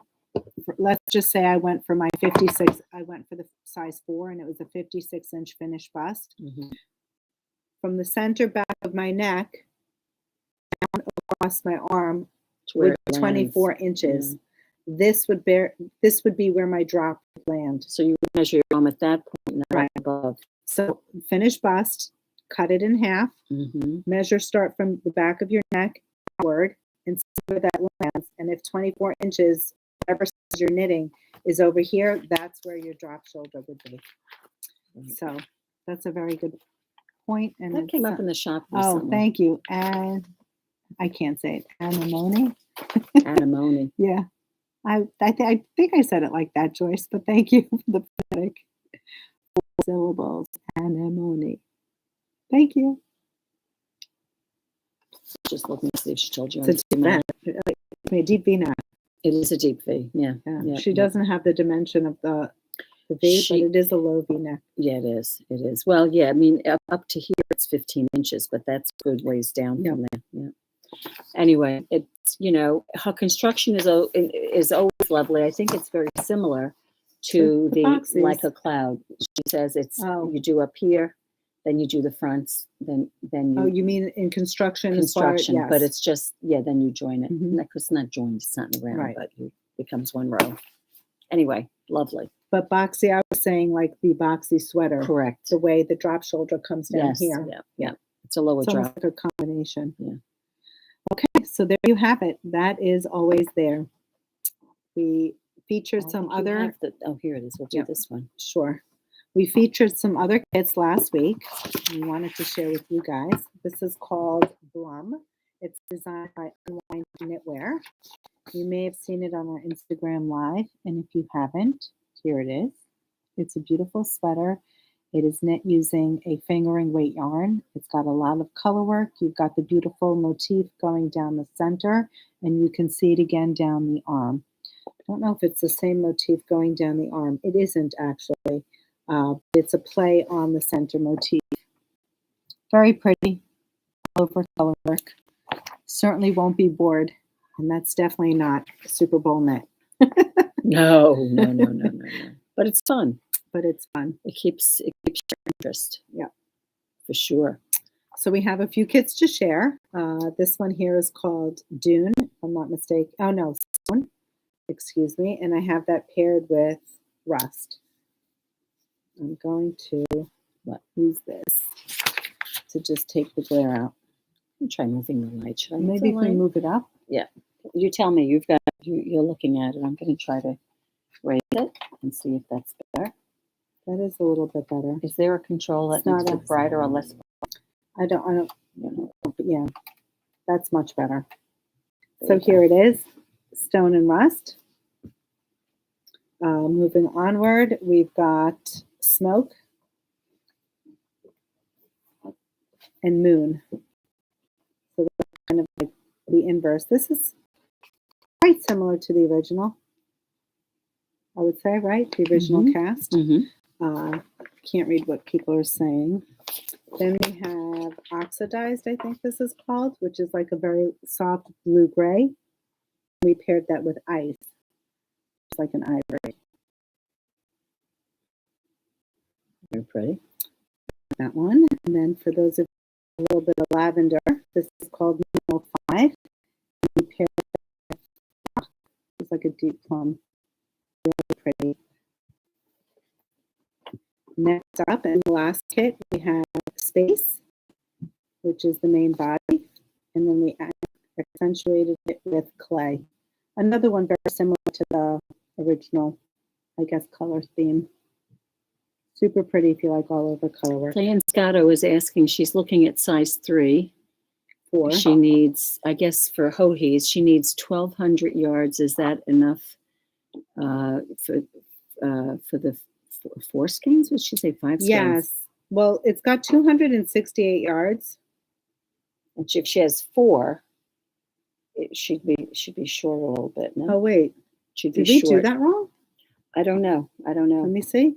let's just say I went for my 56, I went for the size 4 and it was a 56-inch finished bust. From the center back of my neck down across my arm would be 24 inches. This would be where my drop would land. So you measure your arm at that point, not right above. So finished bust, cut it in half, measure, start from the back of your neck outward, and see where that lands. And if 24 inches, whatever size you're knitting, is over here, that's where your drop shoulder would be. So that's a very good point. And that came up in the shop. Oh, thank you. And I can't say it. Anemone. Anemone. Yeah. I think I said it like that, Joyce, but thank you for the phonetic 4 syllables. Anemone. Thank you. Just looking to see if she told you. It's a deep V neck. It is a deep V, yeah. She doesn't have the dimension of the V, but it is a low V neck. Yeah, it is. It is. Well, yeah, I mean, up to here it's 15 inches, but that's good ways down from there. Yeah. Anyway, it's, her construction is always lovely. I think it's very similar to the like a cloud. She says it's you do up here, then you do the fronts, then you. You mean in construction? Construction, yes. But it's just then you join it. It's not joined, it's not in the round, right. But it becomes one row. Anyway, lovely. But boxy, I was saying like the boxy sweater. Correct. The way the drop shoulder comes down here. Yeah. It's a lower it's drop. Like a combination. Yeah. Okay, so there you have it. That is always there. We featured some other. Here it is. We'll do this one. Sure. We featured some other kits last week. We wanted to share with you guys. This is called Blum. It's designed by Unwind Knitwear. You may have seen it on our Instagram Live, and if you haven't, here it is. It's a beautiful sweater. It is knit using a fingering weight yarn. It's got a lot of color work. You've got the beautiful motif going down the center, and you can see it again down the arm. I don't know if it's the same motif going down the arm. It isn't actually. It's a play on the center motif. Very pretty, all over color work. Certainly won't be bored, and that's definitely not a Super Bowl knit. No. But it's fun. It keeps your interest. Yeah, for sure. So we have a few kits to share. This one here is called Dune, if I'm not mistaken. Oh no, Stone. Excuse me. And I have that paired with Rust. I'm going to use this to just take the glare out. I'm trying moving the light. Maybe if we move it up. Yeah. You tell me. You're looking at it. I'm going to try to raise it and see if that's better. That is a little bit better. Is there a control that makes it brighter or less? I don't know. But yeah, that's much better. So here it is, Stone and Rust. Moving onward, we've got Smoke and Moon. So that's kind of like the inverse. This is quite similar to the original, I would say, right? The original cast. Can't read what people are saying. Then we have oxidized, I think this is called, which is like a very soft blue gray. We paired that with ice. It's like an ivory. Very pretty. That one. And then for those of you a little bit of lavender, this is called 5. We paired that with, it's like a deep plum. Really pretty. Next up, in the last kit, we have Space, which is the main body, and then we accentuated it with clay. Another one very similar to the original, I guess, color theme. Super pretty if you like all over color work. Diane Scotto is asking, she's looking at size 3. She needs, I guess for Hohies, she needs 1,200 yards. Is that enough for the 4 skeins? Would she say 5 skeins? Yes. Well, it's got 268 yards. And if she has 4, it should be short a little bit. No? Oh wait, Should did be we short. do that wrong? I don't know. Let me see.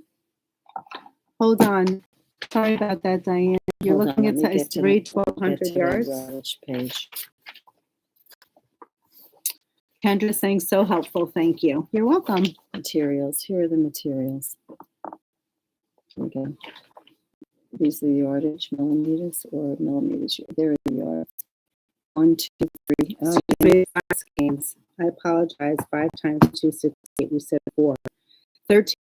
Hold on. Sorry about that, Diane. You're Hold looking on, at let me size get to 3, the- 1,200 get to the yards. Ravelry page. Kendra saying so helpful. Thank you. You're welcome. Materials. Here are the materials. Here we go. These are the yardage, millimeters or millimeters. There are the yards. 1, 2, 3. Oh, Excuse me, 5 skeins. I apologize. 5 times 268. We said 4. 13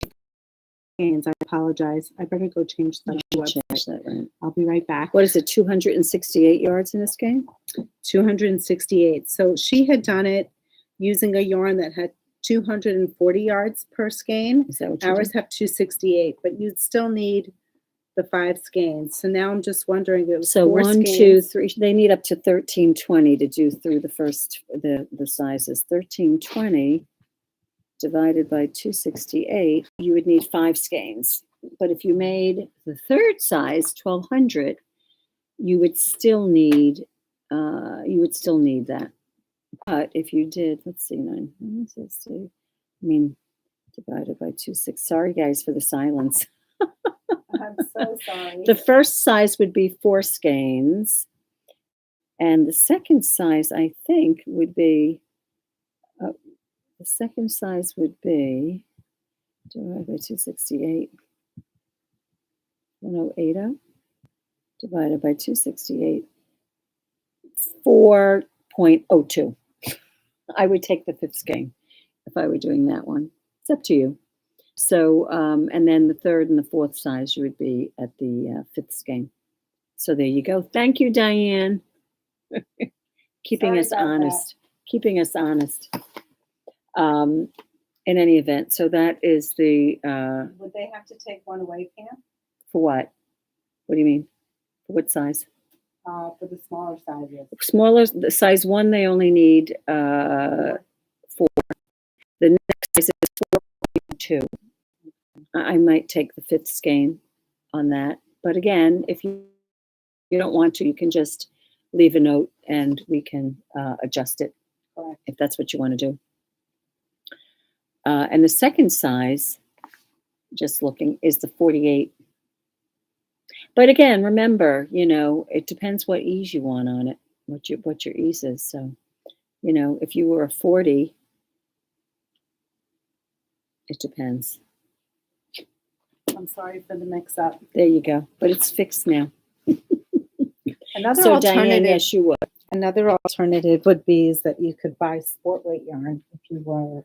skeins. I apologize. I better go change that. you should change that, right? I'll be right back. What is it? 268 yards in this game? 268. So she had done it using a yarn that had 240 yards per skein. Is that what you Ours did? have 268, but you'd still need the 5 skeins. So now I'm just wondering if it was So 4 1, 2, skeins. 3. They need up to 1320 to do through the first the sizes. 1320 divided by 268, you would need 5 skeins. But if you made the third size 1200, you would still need that. But if you did, let's see, 9. Let's see. I mean, divided by 26. Sorry, guys, for the silence. I'm so sorry. The first size would be 4 skeins, and the second size, I think, would be divided by 268, 1080 divided by 268, 4.02. I would take the 5th skein if I were doing that one. It's up to you. So, and then the 3rd and the 4th size, you would be at the 5th skein. So there you go. Thank you, Diane. Keeping Sorry us about honest. Keeping us honest. In any event, so that is the, Would they have to take one away, Pam? for what? What do you mean? For what size? For the smaller sizes. Smaller, the size 1, they only need 4. The next size is 4.2. I might take the 5th skein on that. But again, if you don't want to, you can just leave a note and we can adjust it. Correct. If that's what you want to do. And the second size, just looking, is the 48. But again, remember, it depends what ease you want on it, what your ease is. So, if you were a 40, it depends. I'm sorry for the mix-up. There you go. But it's fixed now. Another So alternative. Diane, yes, you would. Another alternative would be is that you could buy sport weight yarn if you were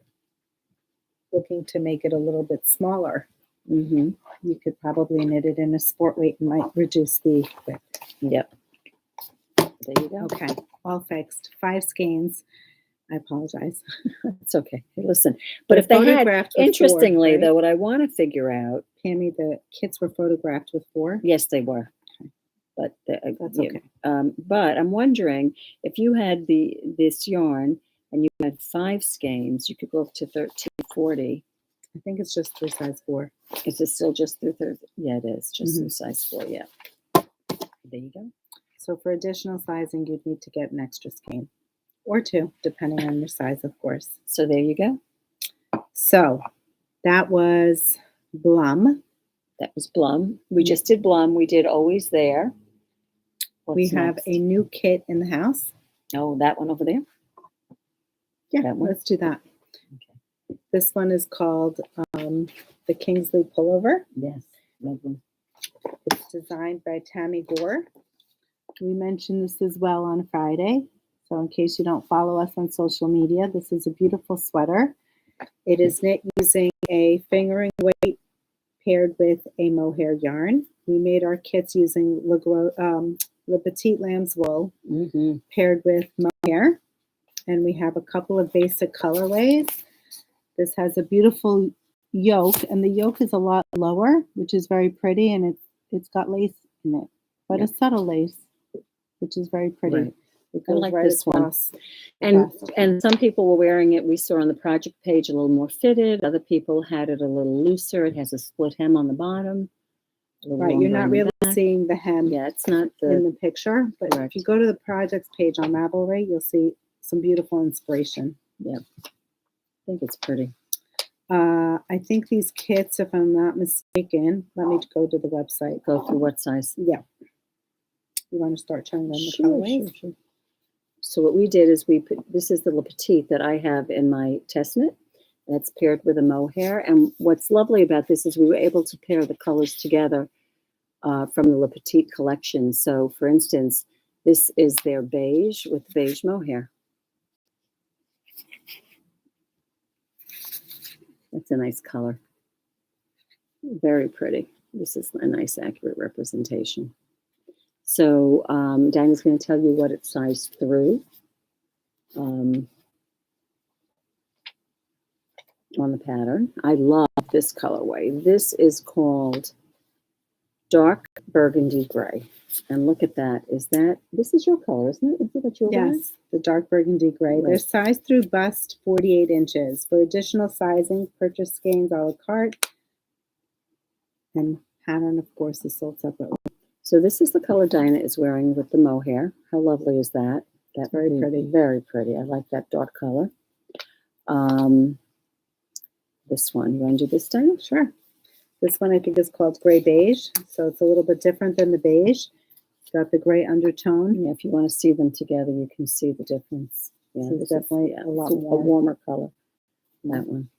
looking to make it a little bit smaller. Mm-hmm. You could probably knit it in a sport weight and might reduce the width. Yep. There you go. Okay, all fixed. 5 skeins. I apologize. It's okay. Hey, listen, but if they had, photographed with 4, interestingly, right? though, what I want to figure out, Pammy, the kits were photographed with 4. yes, they were. But That's okay. But I'm wondering if you had this yarn and you had 5 skeins, you could go up to 1340. I think it's just through size 4. Is it still just through 30? Yeah, it is just through size 4. Yeah. There you go. So for additional sizing, you'd need to get an extra skein or 2, depending on your size, of course. So there you go. So that was Blum. That was Blum. We just did Blum. We did Always There. We have a new kit in the house. Oh, that one over there? Yeah, that one? Let's do that. Okay. This one is called the Kingsley Pullover. Yes, lovely. It's designed by Tammy Gore. We mentioned this as well on Friday. So in case you don't follow us on social media, this is a beautiful sweater. It is knit using a fingering weight paired with a mohair yarn. We made our kits using Le Petit lamb's wool paired with mohair. And we have a couple of basic colorways. This has a beautiful yoke, and the yoke is a lot lower, which is very pretty, and it's got lace in it, but a subtle lace, which is very pretty. Right. It I goes like right this one. across. And some people were wearing it. We saw on the project page a little more fitted. Other people had it a little looser. It has a split hem on the bottom. Right, you're not really seeing the hem it's not in the picture, but correct. if you go to the projects page on Ravelry, you'll see some beautiful inspiration. Yeah, I think it's pretty. I think these kits, if I'm not mistaken, let me go to the website. Go through what size? Yeah. You want to start showing them the colorways? Sure. So what we did is we put, this is the Le Petit that I have in my test knit. That's paired with a mohair. And what's lovely about this is we were able to pair the colors together from the Le Petit collection. So for instance, this is their beige with beige mohair. That's a nice color. Very pretty. This is a nice, accurate representation. So Dina's going to tell you what it's sized through on the pattern. I love this colorway. This is called Dark Burgundy Gray. And look at that. This is your color, isn't it? Is it that you're wearing? Yes, the dark burgundy gray. Right. They're sized through bust 48 inches. For additional sizing, purchase skeins a la carte. And pattern, of course, is sold separately. So this is the color Dina is wearing with the mohair. How lovely is that? That's very pretty. Very pretty. I like that dark color. This one. You want to do this, Dina? Sure. This one I think is called Gray Beige. So it's a little bit different than the beige. It's got the gray undertone. Yeah, if you want to see them together, you can see the difference. Yeah, this is definitely a lot more. A warmer color. That one.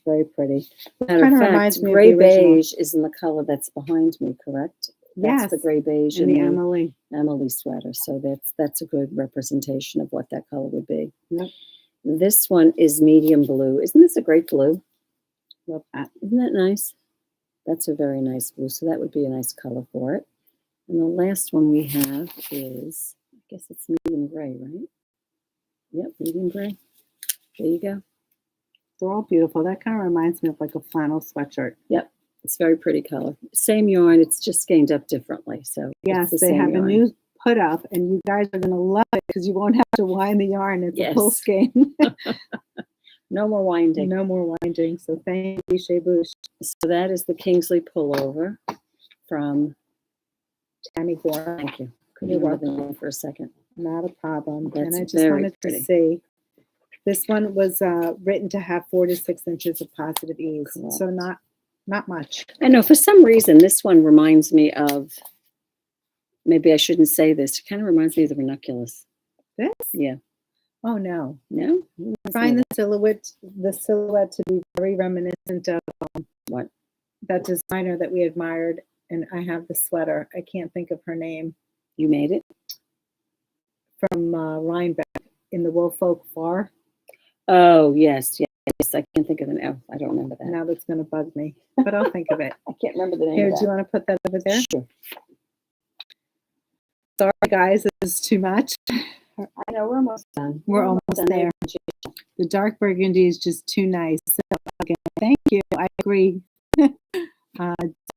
Very pretty. Matter of fact, gray beige is in the color that's behind me, correct? That's Yes, the gray beige in the Emily sweater. So that's a good representation of what that color would be. Yep. This one is medium blue. Isn't this a great blue? Love that. Isn't that nice? That's a very nice blue. So that would be a nice color for it. And the last one we have is, I guess it's medium gray, right? Yep, medium gray. There you go. They're all beautiful. That kind of reminds me of like a flannel sweatshirt. Yep. It's a very pretty color. Same yarn. It's just gained up differently. So yes, they have a new put up, and you guys are going to love it because you won't have to wind the yarn. It's a full skein. No more winding. No more winding. So thank you, Chez Bouche. So that is the Kingsley Pullover from Tammy Gore. Thank you. Couldn't remember the name for a second. Not a problem. That's and I just wanted pretty. to see. This one was written to have 4 to 6 inches of positive ease. Correct. So not much. I know for some reason this one reminds me of, maybe I shouldn't say this, it kind of reminds me of the ranunculus. This? Yeah. Oh no. No? I find the silhouette to be very reminiscent of what? That designer that we admired, and I have the sweater. I can't think of her name. You made it? From Rhinebeck in the Woolfolk Far. Oh, yes. I can't think of the name. I don't remember that. Now that's going to bug me, but I'll think of it. I can't remember the name. Here, of that. do you want to put that over there? Sure. Sorry, guys, this is too much. I know, we're almost done. We're almost there. The dark burgundy is just too nice. So again, thank you. I agree. Do you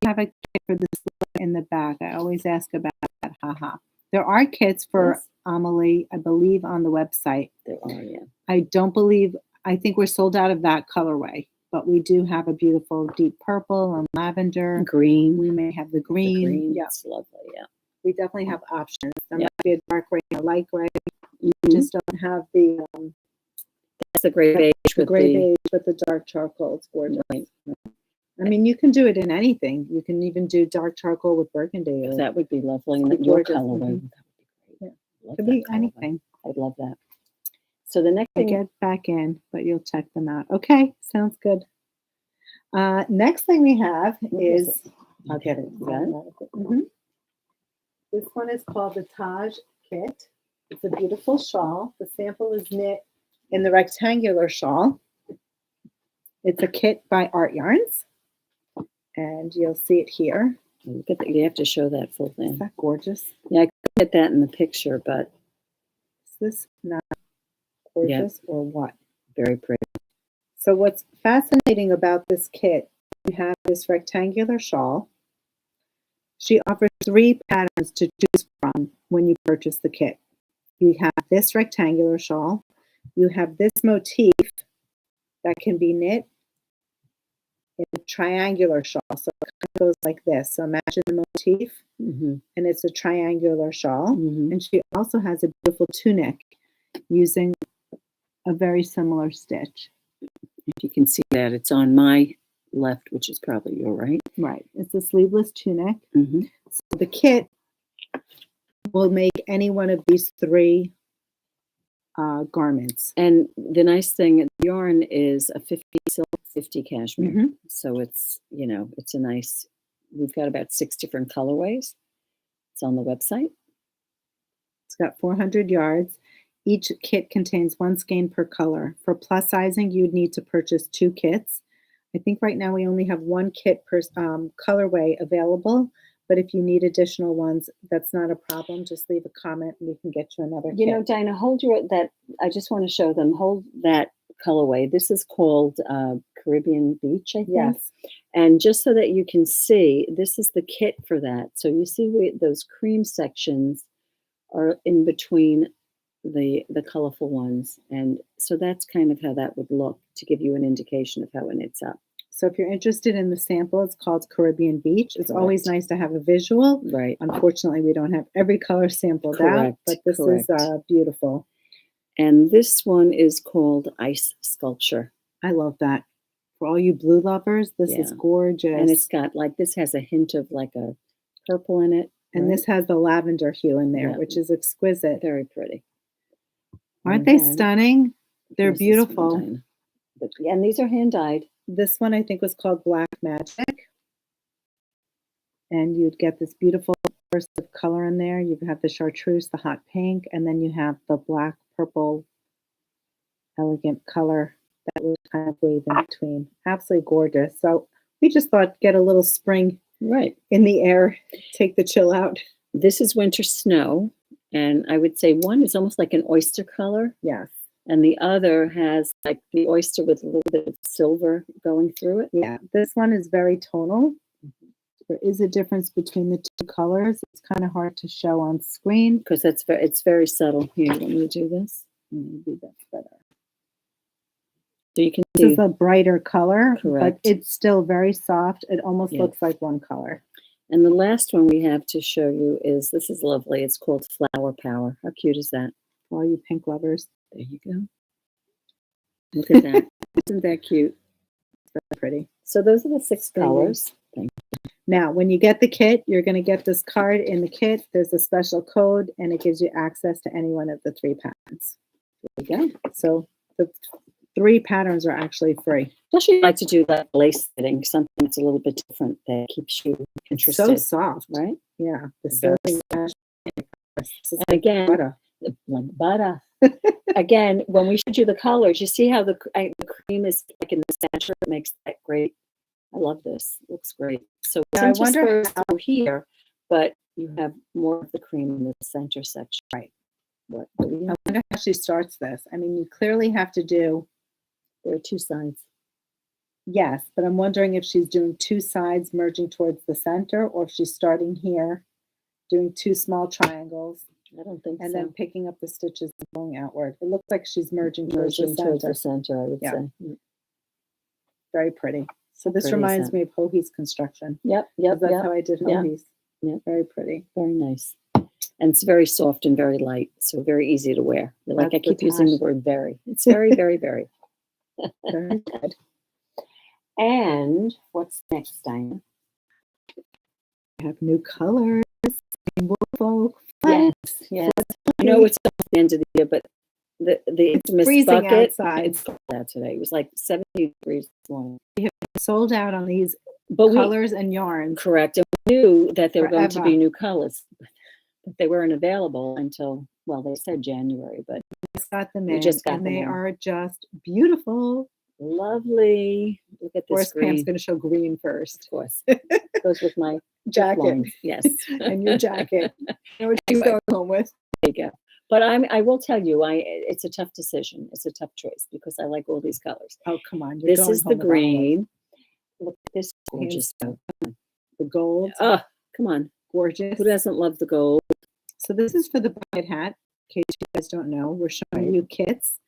have a kit for this in the back? I always ask about that. Haha. There are kits for Amelie, I believe, on the website. There are, yeah. I think we're sold out of that colorway, but we do have a beautiful deep purple and lavender. Green. We may have the green. Yeah, it's lovely, yeah. We definitely have options. There might be a dark gray and a light gray. We just don't have the that's the gray beige. The gray beige with the dark charcoal. It's gorgeous. Right. I mean, you can do it in anything. You can even do dark charcoal with burgundy. Or That would be lovely. It's And your gorgeous. colorway. Mhm. That would be great. Yeah. Love Could that be colorway. anything. I'd love that. So the next I thing, get back in, but you'll check them out. Okay, sounds good. Next thing we have What is is, I'll get it. That? This one is called the Taj Kit. It's a beautiful shawl. The sample is knit in the rectangular shawl. It's a kit by Art Yarns, and you'll see it here. Look at that. You have to show that full Is thing. that gorgeous? Yeah, I could get that in the picture, but Is this not gorgeous or what? very pretty. So what's fascinating about this kit, you have this rectangular shawl. She offers 3 patterns to choose from when you purchase the kit. You have this rectangular shawl. You have this motif that can be knit in a triangular shawl. So it kind of goes like this. So imagine the motif, and it's a triangular shawl. And she also has a beautiful tunic using a very similar stitch. If you can see that, it's on my left, which is probably your right. Right. It's a sleeveless tunic. Mm-hmm. So the kit will make any one of these 3 garments. And the nice thing, the yarn is a 50 silk, 50 cashmere. Mhm. So it's, it's a nice, we've got about 6 different colorways. It's on the website. It's got 400 yards. Each kit contains 1 skein per color. For plus sizing, you'd need to purchase 2 kits. I think right now we only have 1 kit per colorway available, but if you need additional ones, that's not a problem. Just leave a comment and we can get you another kit. Dinah, hold that. I just want to show them. Hold that colorway. This is called Caribbean Beige, I think. Yes. And just so that you can see, this is the kit for that. So you see those cream sections are in between the colorful ones. And so that's kind of how that would look to give you an indication of how it knits up. So if you're interested in the sample, it's called Caribbean Beige. It's Correct. always nice to have a visual. Right. Unfortunately, we don't have every color sampled out, but this is beautiful. And this one is called Ice Sculpture. I love that. For all you blue lovers, this is gorgeous. And it's got this has a hint of like a purple in it. And this has the lavender hue in there, which is exquisite. Very pretty. Aren't they stunning? They're beautiful. And these are hand dyed. This one I think was called Black Magic. And you'd get this beautiful burst of color in there. You have the chartreuse, the hot pink, and then you have the black, purple, elegant color that would kind of wave in between. Absolutely gorgeous. So we just thought get a little spring in the air, take the chill out. This is winter snow. And I would say one is almost like an oyster color. Yes. And the other has like the oyster with a little bit of silver going through it. Yeah, this one is very tonal. There is a difference between the 2 colors. It's kind of hard to show on screen. Because it's very subtle. Here, let me do this. Maybe that's better. So you can see. This is a brighter color, Correct. But it's still very soft. It almost looks like one color. And the last one we have to show you is, this is lovely. It's called Flower Power. How cute is that? For all you pink lovers. There you go. Look at that. Isn't that cute? Very pretty. So those are the 6 colors. Thank you. Now, when you get the kit, you're going to get this card in the kit. There's a special code, and it gives you access to any one of the 3 patterns. There you go. So the 3 patterns are actually free. Especially like to do that lace fitting, something that's a little bit different that keeps you interested. So soft. Right? Yeah. And again, like butter. Again, when we showed you the colors, you see how the cream is like in the center. It makes that great. I love this. It looks great. So I wonder how here, but you have more of the cream in the center section. Right. I wonder how she starts this. I mean, you clearly have to do. There are 2 sides. Yes, but I'm wondering if she's doing 2 sides merging towards the center, or if she's starting here, doing 2 small triangles. I don't think and so. then picking up the stitches and going outward. It looks like she's merging towards the center, I would say. Very pretty. So this reminds me of Hohi's construction. Yep. That's how I did Hohi's. Yeah. Very pretty. Very nice. And it's very soft and very light, so very easy to wear. Like I keep using the word very. It's very, very, very. Very good. And what's next, Dina? We have new colors. Rainbow folk. Yes, yes. I know it's at the end of the year, but the infamous freezing bucket. outside. It's cold out today. It was like 70 degrees this morning. Sold out on these But colors and yarns. Correct. And we knew that there were going to Forever. be new colors, but they weren't available until, well, they said January, but Just got them we in, just got and them they in. are just beautiful. Lovely. Look at Of course, this green. Pam's going to show green first. Of course. Goes with my Jacket. lines. Yes. And your jacket. You know what she's going home with. There you go. But I will tell you, it's a tough decision. It's a tough choice because I like all these colors. Oh, come on. You're This going is the home with olive. Green. Look at this gorgeous stuff. The gold. Oh, come on. Gorgeous. Who doesn't love the gold? So this is for the bucket hat. In case you guys don't know, we're showing you kits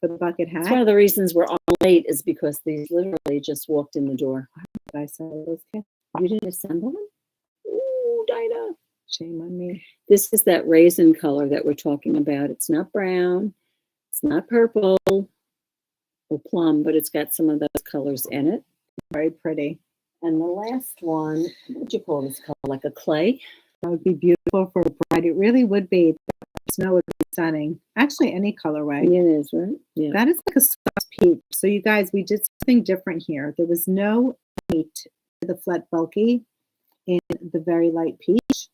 for the bucket hat. It's one of the reasons we're on late is because these literally just walked in the door. I saw those kits. You didn't assemble them? Ooh, Dina. Shame on me. This is that raisin color that we're talking about. It's not brown. It's not purple or plum, but it's got some of those colors in it. Very pretty. And the last one, what would you call this color? Like a clay? That would be beautiful for a bride. It really would be. The snow would be stunning. Actually, any colorway. It is, right? Yeah. That is like a soft peach. So you guys, we did something different here. There was no weight to the flat bulky in the very light peach.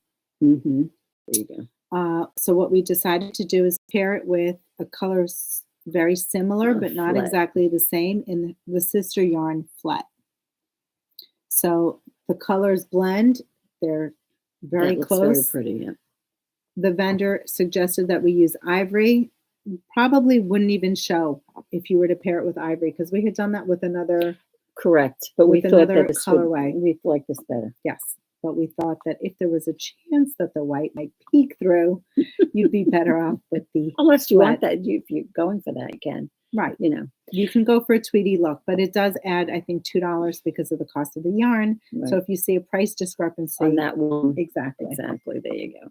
Mm-hmm. There you go. So what we decided to do is pair it with a color very similar, but not flat. exactly the same in the sister yarn flat. So the colors blend. They're very That looks close. very pretty, yeah. The vendor suggested that we use ivory. Probably wouldn't even show if you were to pair it with ivory because we had done that with another. Correct. But we with thought another that this colorway. we like this better. Yes. But we thought that if there was a chance that the white might peek through, you'd be better off with the Unless you want flat. that. If you're going for that, you can. Right. You know. You can go for a tweedy look, but it does add, I think, $2 because of the cost of the yarn. Right. So if you see a price discrepancy On that one. exactly. Exactly. There you go.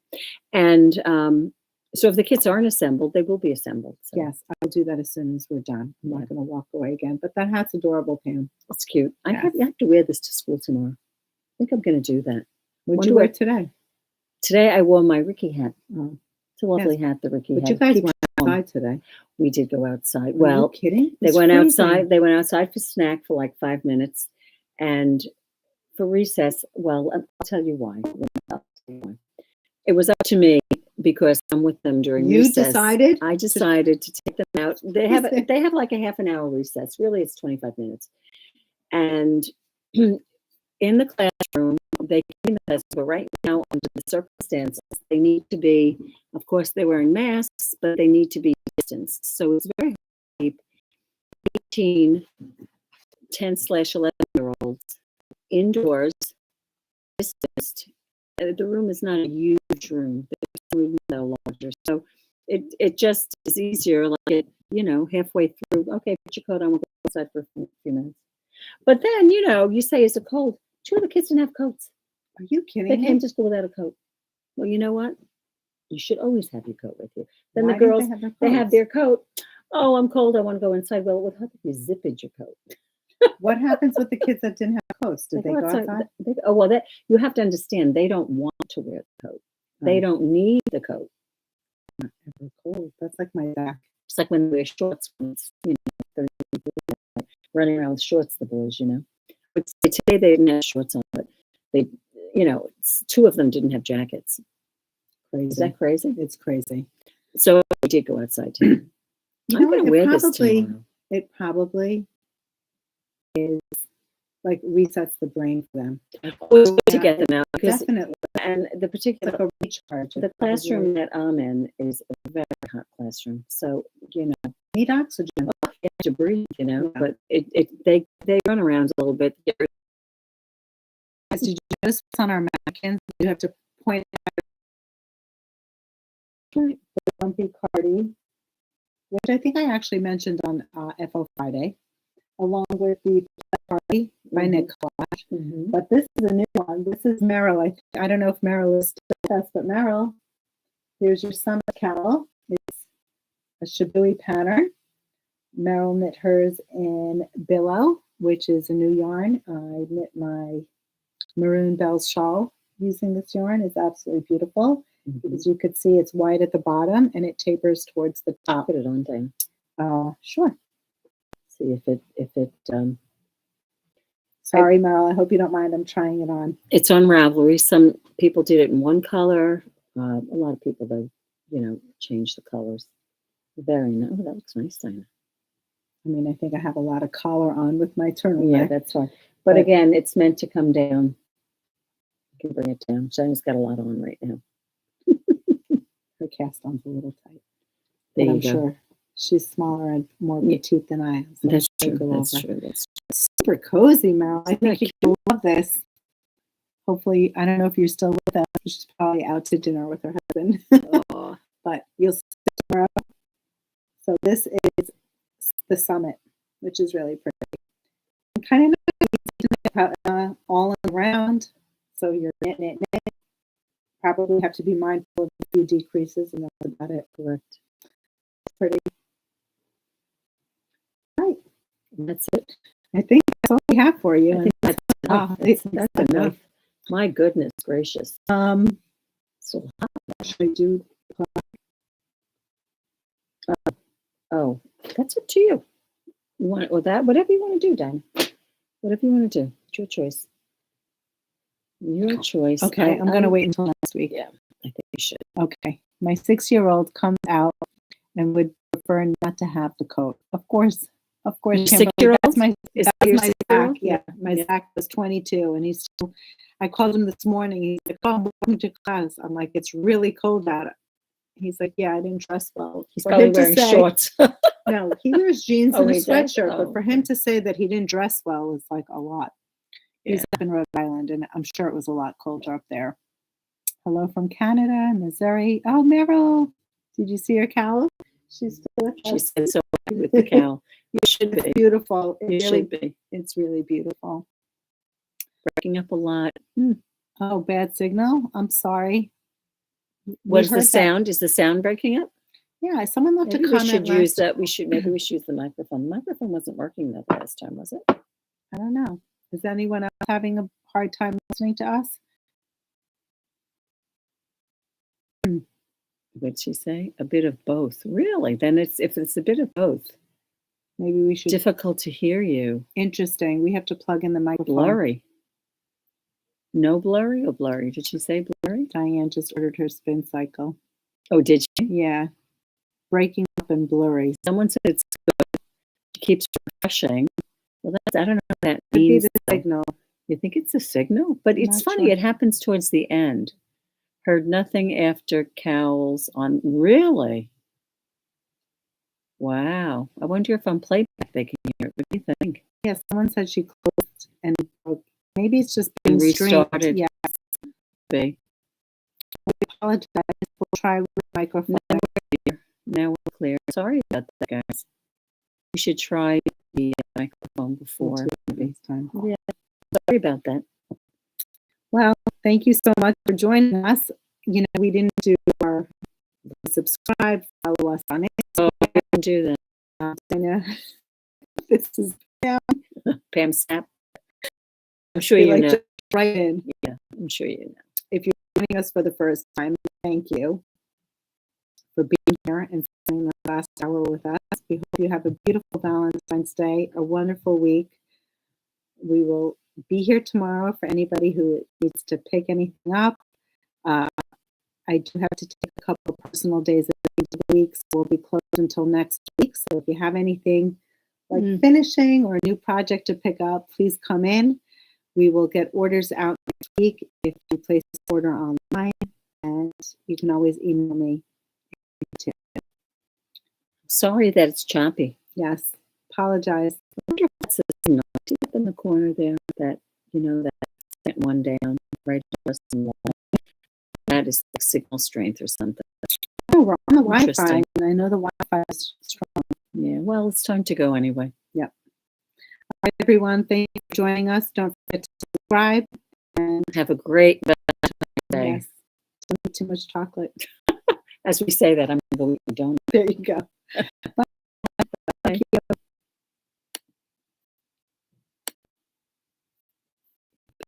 And so if the kits aren't assembled, they will be assembled. So Yes, I'll do that as soon as we're done. I'm not going to walk away again, but that hat's adorable, Pam. It's cute. I Yes. have to wear this to school tomorrow. I think I'm going to do that. What'd Wonder you wear what- today? Today I wore my Ricky hat. Oh, It's a lovely hat, the Ricky but hat. you guys Keeps went warm. outside today. We did go outside. Are Well, you kidding? they It's went freezing. outside. They went outside for snack for like 5 minutes, and for recess. Well, I'll tell you why. It was up to me because I'm with them during You recess. decided? I decided to take them out. They have like a half an hour recess. Really, it's 25 minutes. And in the classroom, they came in class, but right now, under the circumstances, they need to be. Of course, they're wearing masks, but they need to be distanced. So it's very hard to keep 18, 10/11-year-olds indoors, distanced. The room is not a huge room. The room is no larger. So it just is easier, like halfway through, okay, put your coat on, we'll go outside for a few minutes. But then, you say, is it cold? 2 of the kids didn't have coats. Are you kidding They me? came to school without a coat. Well, you know what? You should always have your coat with you. Then Why the didn't girls, they have coats? their coat. Oh, I'm cold. I want to go inside. Well, what happens if you zipped your coat? What happens with the kids that didn't have coats? Did they go outside? You have to understand, they don't want to wear the coat. They don't need the coat. Not ever cold. That's like my back. It's like when they wear shorts, when it's, 30, running around with shorts, the boys, But today they didn't have shorts on, but they, 2 of them didn't have jackets. Crazy. Is that crazy? It's crazy. So we did go outside too. You I'm know what? going to wear this tomorrow. It probably is like resets the brain for them. Always good to get them out because, Definitely. and the It's particular, like a recharge. the classroom that I'm in is a very hot classroom. So, Need oxygen. you have to breathe, Yeah. but they run around a little bit. Did you notice what's on our mannequins? You have to point out the lumpy cardi, which I think I actually mentioned on FO Friday, along with the party by Nick Collage. Mhm. But this is a new one. This is Merrill. I don't know if Merrill is still with us, but Merrill, here's your summer cowl. It's a Shabui pattern. Merrill knit hers in billow. which is a new yarn. I knit my Maroon Bells shawl using this yarn. It's absolutely beautiful. Because you could see it's white at the bottom and it tapers towards the top. Put it on, Dana. Sure. See if it. Sorry, Meryl. I hope you don't mind. I'm trying it on. It's on Ravelry. Some people did it in one color. A lot of people, though, change the colors. Very nice. Oh, that looks nice, Dina. I mean, I think I have a lot of collar on with my turtleneck. Yeah, that's fine. But again, it's meant to come down. You can bring it down. Shina's got a lot on right now. Her cast on's a little tight. There but you I'm go. sure she's smaller and more petite than I am. So That's true. That's true. Super cozy, Meryl. I think you'll love this. Hopefully, I don't know if you're still with us. She's probably out to dinner with her husband. But you'll see tomorrow. So this is the summit, which is really pretty. And kind of all around. So you're knit. Probably have to be mindful of a few decreases, and that's about it. Correct. Pretty. Right. That's it. I think that's all we have for you. I think that's enough. My goodness gracious. So hot. Should I do? Oh, that's up to you. You want it or that? Whatever you want to do, Dina. Whatever you want to do. It's your choice. Your choice. Okay, I'm going to wait until next week. Yeah, I think you should. Okay. My 6-year-old comes out and would prefer not to have the coat. Of course. Your 6-year-old? That's my Zach. Yeah, my Zach was 22, and he's still. I called him this morning. He's like, "Oh, I'm going to class." I'm like, "It's really cold out." He's like, "Yeah, I didn't dress well." He's probably wearing shorts. No, he wears jeans and a sweatshirt. Oh. But for him to say that he didn't dress well is like a lot. He's up in Rhode Island, and I'm sure it was a lot colder up there. Hello from Canada, Missouri. Oh, Meryl, did you see her cowl? She's still with us. She said so happy with the cowl. You should be. It's beautiful. You should be. It's really beautiful. Breaking up a lot. Oh, bad signal. I'm sorry. What's the sound? Is the sound breaking up? Yeah, someone left a comment. We should use that. Maybe we should use the microphone. The microphone wasn't working that last time, was it? I don't know. Is anyone else having a hard time listening to us? What'd she say? A bit of both. Really? Then if it's a bit of both. Maybe we should. Difficult to hear you. Interesting. We have to plug in the microphone. Blurry. No blurry or blurry? Did she say blurry? Diane just ordered her spin cycle. Oh, did she? Yeah. Breaking up and blurry. Someone said it's good. She keeps refreshing. Well, I don't know what that Could means. be the signal. You think it's a signal? But it's funny. Sure. It happens towards the end. Heard nothing after cowls on. Really? Wow. I wonder if on playback they can hear it. What do you think? Yeah, someone said she closed and broke. Maybe it's just been restarted. Streamed. Yeah. Be. We apologize. We'll try with the microphone. Now we're clear. Sorry about that, guys. We should try the microphone before. Next time. Yeah. Sorry about that. Well, thank you so much for joining us. You know, we didn't do our subscribe, follow us on Instagram. Oh, I can do that. Dina. This is Pam. Pam Snap. I'm sure you know. Right in. Yeah, I'm sure you know. If you're joining us for the first time, thank you for being here and spending the last hour with us. We hope you have a beautiful Valentine's Day, a wonderful week. We will be here tomorrow for anybody who needs to pick anything up. I do have to take a couple of personal days at the week, so we'll be closed until next week. So if you have anything like finishing or a new project to pick up, please come in. We will get orders out next week if you place this order online, and you can always email me. Sorry that it's choppy. Yes, apologize. I wonder if that's a signal. See up in the corner there, that that second one down, right across the wall. That is like signal strength or something. Oh, we're on the Wi-Fi, and I know the Wi-Fi is strong. Yeah, well, it's time to go anyway. Yep. All right, everyone, thank you for joining us. Don't forget to subscribe. And have a great Valentine's Day. Yes. Don't eat too much chocolate. As we say that, I'm going to go eat a donut. There you go. Bye. Thank you.